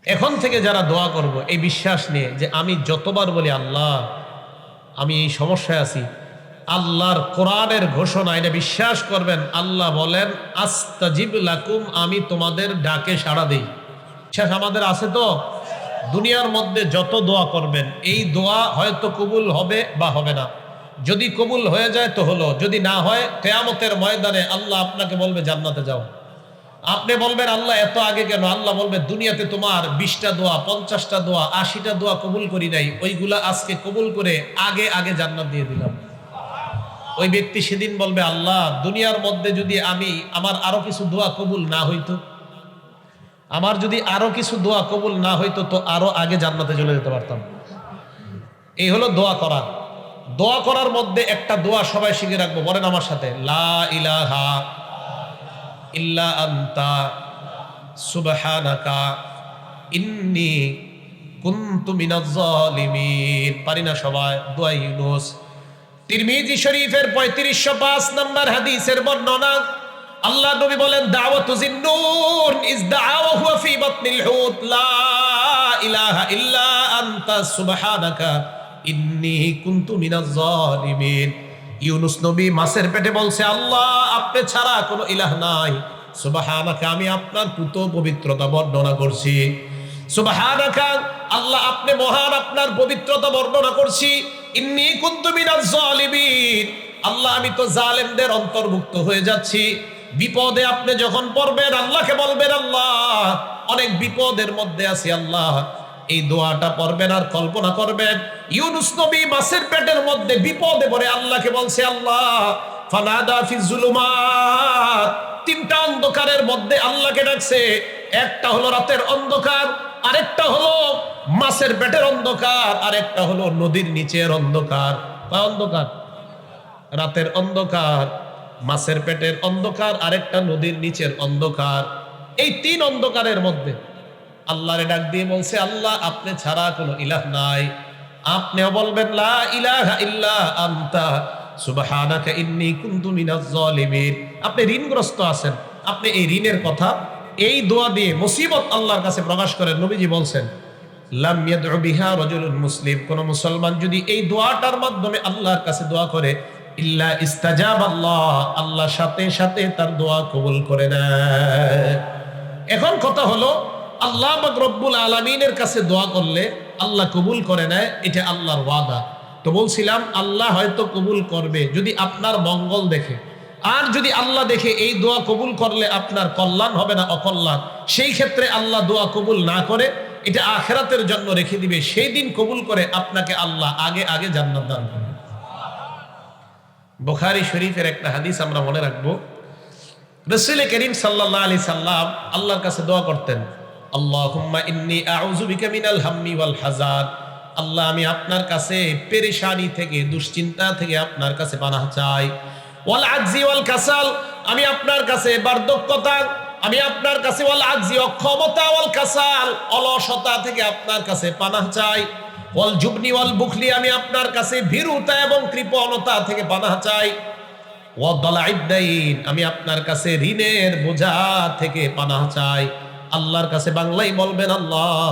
এখন থেকে যারা দোয়া করব এই বিশ্বাস নিয়ে যে আমি যতবার বলি আল্লাহ আমি এই সমস্যায় আছি, আল্লাহর কোরআনের ঘোষণা, এটা বিশ্বাস করবেন। আল্লাহ বলেন আস্তাজিব লাকুম, আমি তোমাদের ডাকে সাড়া দেই। বিশ্বাস আমাদের আছে তো? দুনিয়ার মধ্যে যত দোয়া করবেন এই দোয়া হয়তো কবুল হবে বা হবে না। যদি কবুল হয়ে যায় তো হলো, যদি না হয় কিয়ামতের ময়দানে আল্লাহ আপনাকে বলবে জান্নাতে যাও। আপনি বলবেন আল্লাহ এত আগে কেন? আল্লাহ বলবে দুনিয়াতে তোমার 20টা দোয়া, 50টা দোয়া, 80টা দোয়া কবুল করি নাই, ওইগুলা আজকে কবুল করে আগে আগে জান্নাত দিয়ে দিলাম। ওই ব্যক্তি সেদিন বলবে আল্লাহ দুনিয়ার মধ্যে যদি আমার আরো কিছু দোয়া কবুল না হইতো, আমার যদি আরো কিছু দোয়া কবুল না হইতো তো আরো আগে জান্নাতে চলে যেতে পারতাম। এই হলো দোয়া করা। দোয়া করার মধ্যে একটা দোয়া সবাই শিখে রাখবো, বলেন আমার সাথে, লা ইলাহা ইল্লা আনতা সুবহানাকা ইন্নী কুনতু মিনাজ জালিমিন। পারি না সবাই? দোয়া ইউনূস, তিরমিজি শরীফের 3505 নম্বর হাদিসের বর্ণনা। আল্লাহ নবী বলেন দাওয়াতু জিন্নুন ইজ দাআওয়া হুয়া ফি বাতনিল হুত লা ইলাহা ইল্লা আনতা সুবহানাকা ইন্নী কুনতু মিনাজ জালিমিন। ইউনূস নবী মাছের পেটে বলছে আল্লাহ আপনি ছাড়া কোনো ইলাহ নাই, সুবহানাকা আমি আপনার পুত পবিত্রতা বর্ণনা করছি। সুবহানাকা আল্লাহ আপনি মহান, আপনার পবিত্রতা বর্ণনা করছি। ইন্নী কুনতু মিনাজ জালিমিন আল্লাহ আমি তো জালেমদের অন্তর্ভুক্ত হয়ে যাচ্ছি। বিপদে আপনি যখন পড়বেন আল্লাহকে বলবেন আল্লাহ অনেক বিপদের মধ্যে আছি, আল্লাহ এই দোয়াটা পড়বেন আর কল্পনা করবেন ইউনূস নবী মাছের পেটের মধ্যে বিপদে পড়ে আল্লাহকে বলছে আল্লাহ ফানাদা ফিজ জুলুমাত। 3টা অন্ধকারের মধ্যে আল্লাহকে ডাকছে। একটা হলো রাতের অন্ধকার, আরেকটা হলো মাছের পেটের অন্ধকার, আরেকটা হলো নদীর নিচের অন্ধকার। কয় অন্ধকার? রাতের অন্ধকার, মাছের পেটের অন্ধকার, আরেকটা নদীর নিচের অন্ধকার। এই 3 অন্ধকারের মধ্যে আল্লাহরে ডাক দিয়ে বলছে আল্লাহ আপনি ছাড়া কোনো ইলাহ নাই। আপনিও বলবেন লা ইলাহা ইল্লা আনতা সুবহানাকা ইন্নী কুনতু মিনাজ জালিমিন। আপনি ঋণগ্রস্ত আছেন, আপনি এই ঋণের কথা এই দোয়া দিয়ে মুসিবত আল্লাহর কাছে প্রকাশ করেন। নবীজি বলছেন লাম ইয়াদউ বিহা রাজুলুন মুসলিম, কোন মুসলমান যদি এই দোয়াটার মাধ্যমে আল্লাহর কাছে দোয়া করে ইল্লা ইস্তাজাব আল্লাহ, আল্লাহ সাথে সাথে তার দোয়া কবুল করে নেয়। এখন কথা হলো আল্লাহ পাক রব্বুল আলামিনের কাছে দোয়া করলে আল্লাহ কবুল করে নেয়, এটা আল্লাহর ওয়াদা। তো বলছিলাম আল্লাহ হয়তো কবুল করবে যদি আপনার মঙ্গল দেখে, আর যদি আল্লাহ দেখে এই দোয়া কবুল করলে আপনার কল্যাণ হবে না অকল্যাণ, সেই ক্ষেত্রে আল্লাহ দোয়া কবুল না করে এটা আখিরাতের জন্য রেখে দিবে। সেই দিন কবুল করে আপনাকে আল্লাহ আগে আগে জান্নাত দান করবে। বুখারী শরীফের একটা হাদিস আমরা মনে রাখবো। রাসূল করিম সাল্লাল্লাহু আলাইহি সাল্লাম আল্লাহর কাছে দোয়া করতেন, আল্লাহুম্মা ইন্নী আউযু বিকা মিনাল হাম্মি ওয়াল হাযান। আল্লাহ আমি আপনার কাছে পেরেশানি থেকে, দুশ্চিন্তা থেকে আপনার কাছে পানাহ চাই। ওয়াল আজজি ওয়াল কাসাল, আমি আপনার কাছে বার্ধক্যতা, আমি আপনার কাছে ওয়াল আজজি অক্ষমতা, ওয়াল কাসাল অলসতা থেকে আপনার কাছে পানাহ চাই। ওয়াল জুবনি ওয়াল বুখলি, আমি আপনার কাছে ভীরুতা এবং কৃপণতা থেকে পানাহ চাই। ওয়া দালাইদ দাইন, আমি আপনার কাছে ঋণের বোঝা থেকে পানাহ চাই। আল্লাহর কাছে বাংলায় বলবেন, আল্লাহ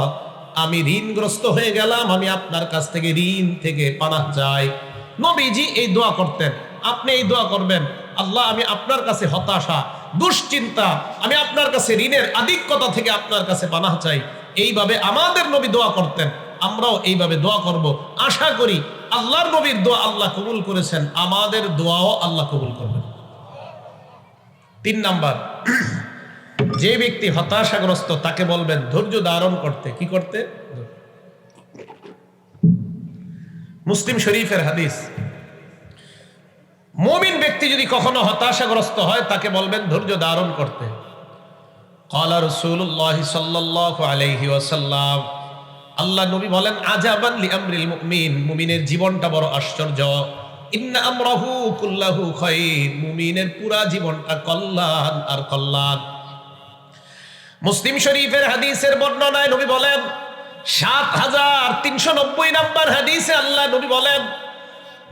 আমি ঋণগ্রস্ত হয়ে গেলাম, আমি আপনার কাছ থেকে ঋণ থেকে পানাহ চাই। নবীজি এই দোয়া করতেন, আপনি এই দোয়া করবেন, আল্লাহ আমি আপনার কাছে হতাশা, দুশ্চিন্তা, আমি আপনার কাছে ঋণের আধিক্যতা থেকে আপনার কাছে পানাহ চাই। এইভাবে আমাদের নবী দোয়া করতেন, আমরাও এইভাবে দোয়া করব। আশা করি আল্লাহর নবীর দোয়া আল্লাহ কবুল করেছেন, আমাদের দোয়াও আল্লাহ কবুল করবেন। 3 নাম্বার, যে ব্যক্তি হতাশাগ্রস্ত তাকে বলবেন ধৈর্য ধারণ করতে। কি করতে? মুসলিম শরীফের হাদিস। মুমিন ব্যক্তি যদি কখনো হতাশাগ্রস্ত হয় তাকে বলবেন ধৈর্য ধারণ করতে। ক্বালা রাসূলুল্লাহ সাল্লাল্লাহু আলাইহি ওয়াসাল্লাম, আল্লাহ নবী বলেন, আজাবান লিআমরিল মুমিন, মুমিনের জীবনটা বড় আশ্চর্য। ইন্না আমরাহু কুল্লাহু খায়র, মুমিনের পুরা জীবনটা কল্যাণ আর কল্যাণ। মুসলিম শরীফের হাদিসের বর্ণনায় নবী বলেন, 7390 নাম্বার হাদিসে আল্লাহ নবী বলেন,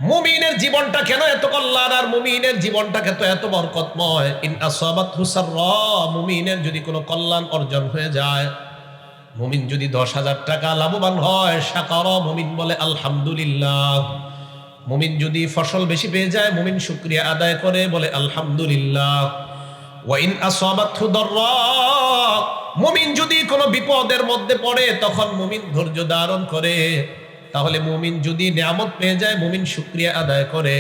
মুমিনের জীবনটা কেন এত কল্যাণ আর মুমিনের জীবনটা কেন এত বরকতময়। ইন আসাবাতহু সাররা, মুমিনের যদি কোনো কল্যাণ অর্জন হয়ে যায়, মুমিন যদি 10,000 টাকা লাভবান হয়, শাকারা, মুমিন বলে আলহামদুলিল্লাহ। মুমিন যদি ফসল বেশি পেয়ে যায়, মুমিন শুকরিয়া আদায় করে বলে আলহামদুলিল্লাহ। ওয়া ইন আসাবাতহু দাররা, মুমিন যদি কোনো বিপদের মধ্যে পড়ে তখন মুমিন ধৈর্য ধারণ করে। তাহলে মুমিন যদি নিয়ামত পেয়ে যায়, মুমিন শুকরিয়া আদায় করে,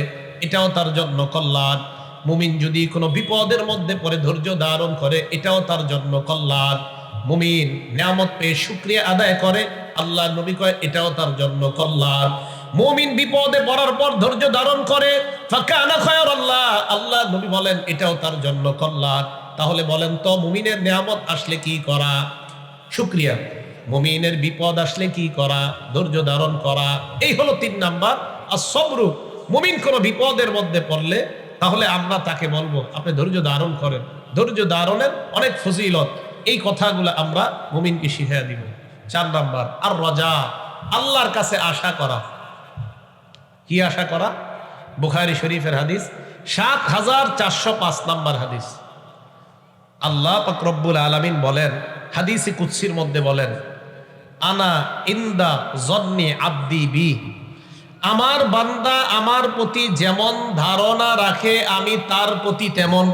এটাও তার জন্য কল্যাণ। মুমিন যদি কোনো বিপদের মধ্যে পড়ে ধৈর্য ধারণ করে, এটাও তার জন্য কল্যাণ। মুমিন নিয়ামত পেয়ে শুকরিয়া আদায় করে, আল্লাহ নবী কয় এটাও তার জন্য কল্যাণ। মুমিন বিপদে পড়ার পর ধৈর্য ধারণ করে, ফাকানা খায়রাল্লাহ, আল্লাহ নবী বলেন এটাও তার জন্য কল্যাণ। তাহলে বলেন তো, মুমিনের নিয়ামত আসলে কি করা? শুকরিয়া। মুমিনের বিপদ আসলে কি করা? ধৈর্য ধারণ করা। এই হলো 3 নাম্বার as-sabru। মুমিন কোনো বিপদের মধ্যে পড়লে তাহলে আমরা তাকে বলবো আপনি ধৈর্য ধারণ করেন। ধৈর্য ধারণের অনেক ফজিলত, এই কথাগুলো আমরা মুমিনকে শিখিয়ে দিব। 4 নাম্বার আর রাজা, আল্লাহর কাছে আশা করা। কি আশা করা? বুখারী শরীফের হাদিস, 7405 নাম্বার হাদিস। আল্লাহ পাক রব্বুল আলামিন বলেন, হাদিসে কুদসির মধ্যে বলেন, আনা ইন্দা জন্নি আব্দি বি, আমার বান্দা আমার প্রতি যেমন ধারণা রাখে আমি তার প্রতি তেমন।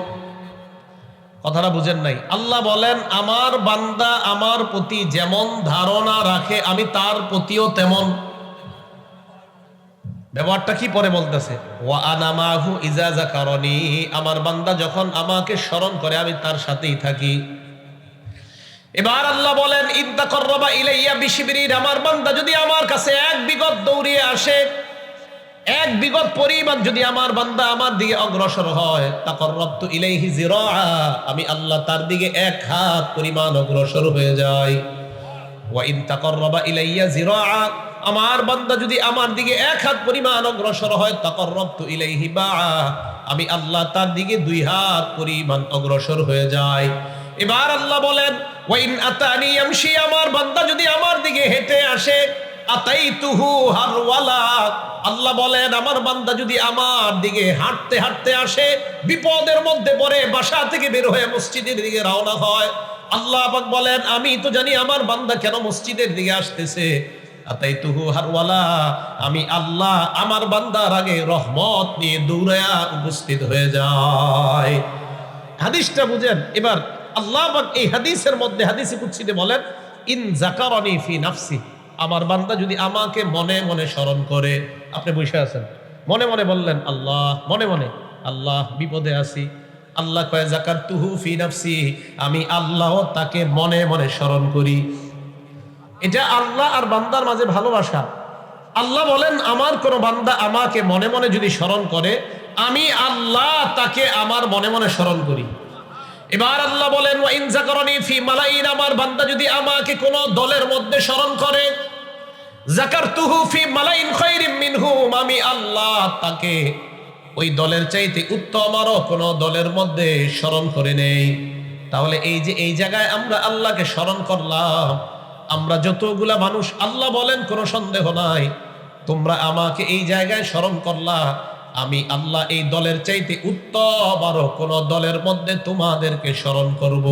কথাটা বুঝেন নাই? আল্লাহ বলেন আমার বান্দা আমার প্রতি যেমন ধারণা রাখে আমি তার প্রতিও তেমন। ব্যবহারটা কি পরে বলতেছে, ওয়া আনা মাহু ইজা যাকারানি, আমার বান্দা যখন আমাকে স্মরণ করে আমি তার সাথেই থাকি। এবার আল্লাহ বলেন, ইন তাকাররাবা ইলাইয়া বিশিবরিন, আমার বান্দা যদি আমার কাছে 1 বিগত দৌড়িয়ে আসে, 1 বিগত পরিমাণ যদি আমার বান্দা আমার দিকে অগ্রসর হয়, তাকাররাবতু ইলাইহি জিরাআ, আমি আল্লাহ তার দিকে 1 হাত পরিমাণ অগ্রসর হয়ে যাই। ওয়া ইন তাকাররাবা ইলাইয়া জিরাআ, আমার বান্দা যদি আমার দিকে 1 হাত পরিমাণ অগ্রসর হয়, তাকাররাবতু ইলাইহি বাআ, আমি আল্লাহ তার দিকে 2 হাত পরিমাণ অগ্রসর হয়ে যাই। এবার আল্লাহ বলেন, ওয়া ইন আতানি ইয়ামশি, আমার বান্দা যদি আমার দিকে হেঁটে আসে, আতাইতুহু হারওয়ালা, আল্লাহ বলেন আমার বান্দা যদি আমার দিকে হাঁটতে হাঁটতে আসে, বিপদের মধ্যে পড়ে বাসা থেকে বের হয়ে মসজিদের দিকে রওনা হয়, আল্লাহ পাক বলেন আমি তো জানি আমার বান্দা কেন মসজিদের দিকে আসতেছে। আতাইতুহু হারওয়ালা, আমি আল্লাহ আমার বান্দার আগে রহমত নিয়ে দৌড়ায়া উপস্থিত হয়ে যায়। হাদিসটা বুঝেন? এবার আল্লাহ পাক এই হাদিসের মধ্যে, হাদিসে কুদসিতে বলেন, ইন যাকারানি ফি নাফসি, আমার বান্দা যদি আমাকে মনে মনে স্মরণ করে। আপনি বসে আছেন, মনে মনে বললেন আল্লাহ, মনে মনে আল্লাহ বিপদে আছি, আল্লাহ কয় যাকারতুহু ফি নাফসি, আমি আল্লাহ তাকে মনে মনে স্মরণ করি। এটা আল্লাহ আর বান্দার মাঝে ভালোবাসা। আল্লাহ বলেন আমার কোন বান্দা আমাকে মনে মনে যদি স্মরণ করে, আমি আল্লাহ তাকে আমার মনে মনে স্মরণ করি। এবার আল্লাহ বলেন, ওয়া ইন যাকারানি ফি মালাইন, আমার বান্দা যদি আমাকে কোন দলের মধ্যে স্মরণ করে, যাকারতুহু ফি মালাইন খায়রিম মিনহুম, আমি আল্লাহ তাকে ওই দলের চাইতে উত্তম আরো কোন দলের মধ্যে স্মরণ করে নেই। তাহলে এই যে এই জায়গায় আমরা আল্লাহকে স্মরণ করলাম, আমরা যতগুলা মানুষ, আল্লাহ বলেন কোনো সন্দেহ নাই, তোমরা আমাকে এই জায়গায় স্মরণ করলা, আমি আল্লাহ এই দলের চাইতে উত্তম আরো কোন দলের মধ্যে তোমাদেরকে স্মরণ করব।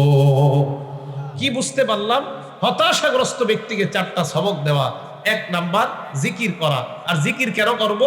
কি বুঝতে পারলাম? হতাশাগ্রস্ত ব্যক্তিকে 4টা সবক দেওয়া। 1 নাম্বার জিকির করা। আর জিকির কেন করব?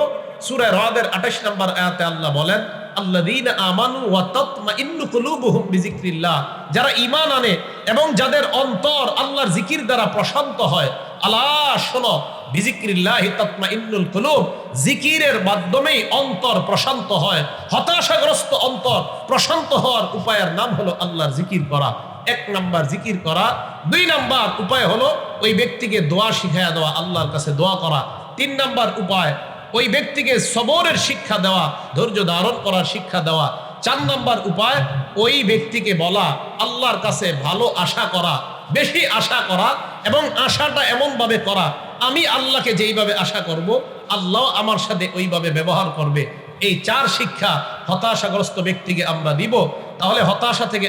সূরা রাদের 28 নম্বর আয়াতে আল্লাহ বলেন, আল্লাযীনা আমানু ওয়া তাতমাইন্নু কুলুবুহুম বিযিকরিল্লাহ, যারা ঈমান আনে এবং যাদের অন্তর আল্লাহর জিকির দ্বারা প্রশান্ত হয়। আলা শোনো, বিযিকরিল্লাহি তাতমাইন্নুল কুলুব, জিকিরের মাধ্যমেই অন্তর প্রশান্ত হয়। হতাশাগ্রস্ত অন্তর প্রশান্ত হওয়ার উপায়ের নাম হলো আল্লাহর জিকির করা। 1 নাম্বার জিকির করা। 2 নাম্বার উপায় হলো ওই ব্যক্তিকে দোয়া শিখায়া দেওয়া, আল্লাহর কাছে দোয়া করা। 3 নাম্বার উপায় ওই ব্যক্তিকে সবরের শিক্ষা দেওয়া, ধৈর্য ধারণ করার শিক্ষা দেওয়া। 4 নাম্বার উপায় ওই ব্যক্তিকে বলা, আল্লাহর কাছে ভালো আশা করা, বেশি আশা করা, এবং আশাটা এমন ভাবে করা আমি আল্লাহকে যেইভাবে আশা করব আল্লাহ আমার সাথে ওইভাবে ব্যবহার করবে। এই 4 শিক্ষা হতাশাগ্রস্ত ব্যক্তিকে আমরা দিব। তাহলে হতাশা থেকে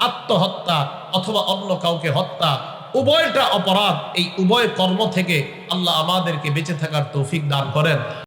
আত্মহত্যা অথবা অন্য কাউকে হত্যা, উভয়টা অপরাধ। এই উভয় কর্ম থেকে আল্লাহ আমাদেরকে বেঁচে থাকার তৌফিক দান করেন।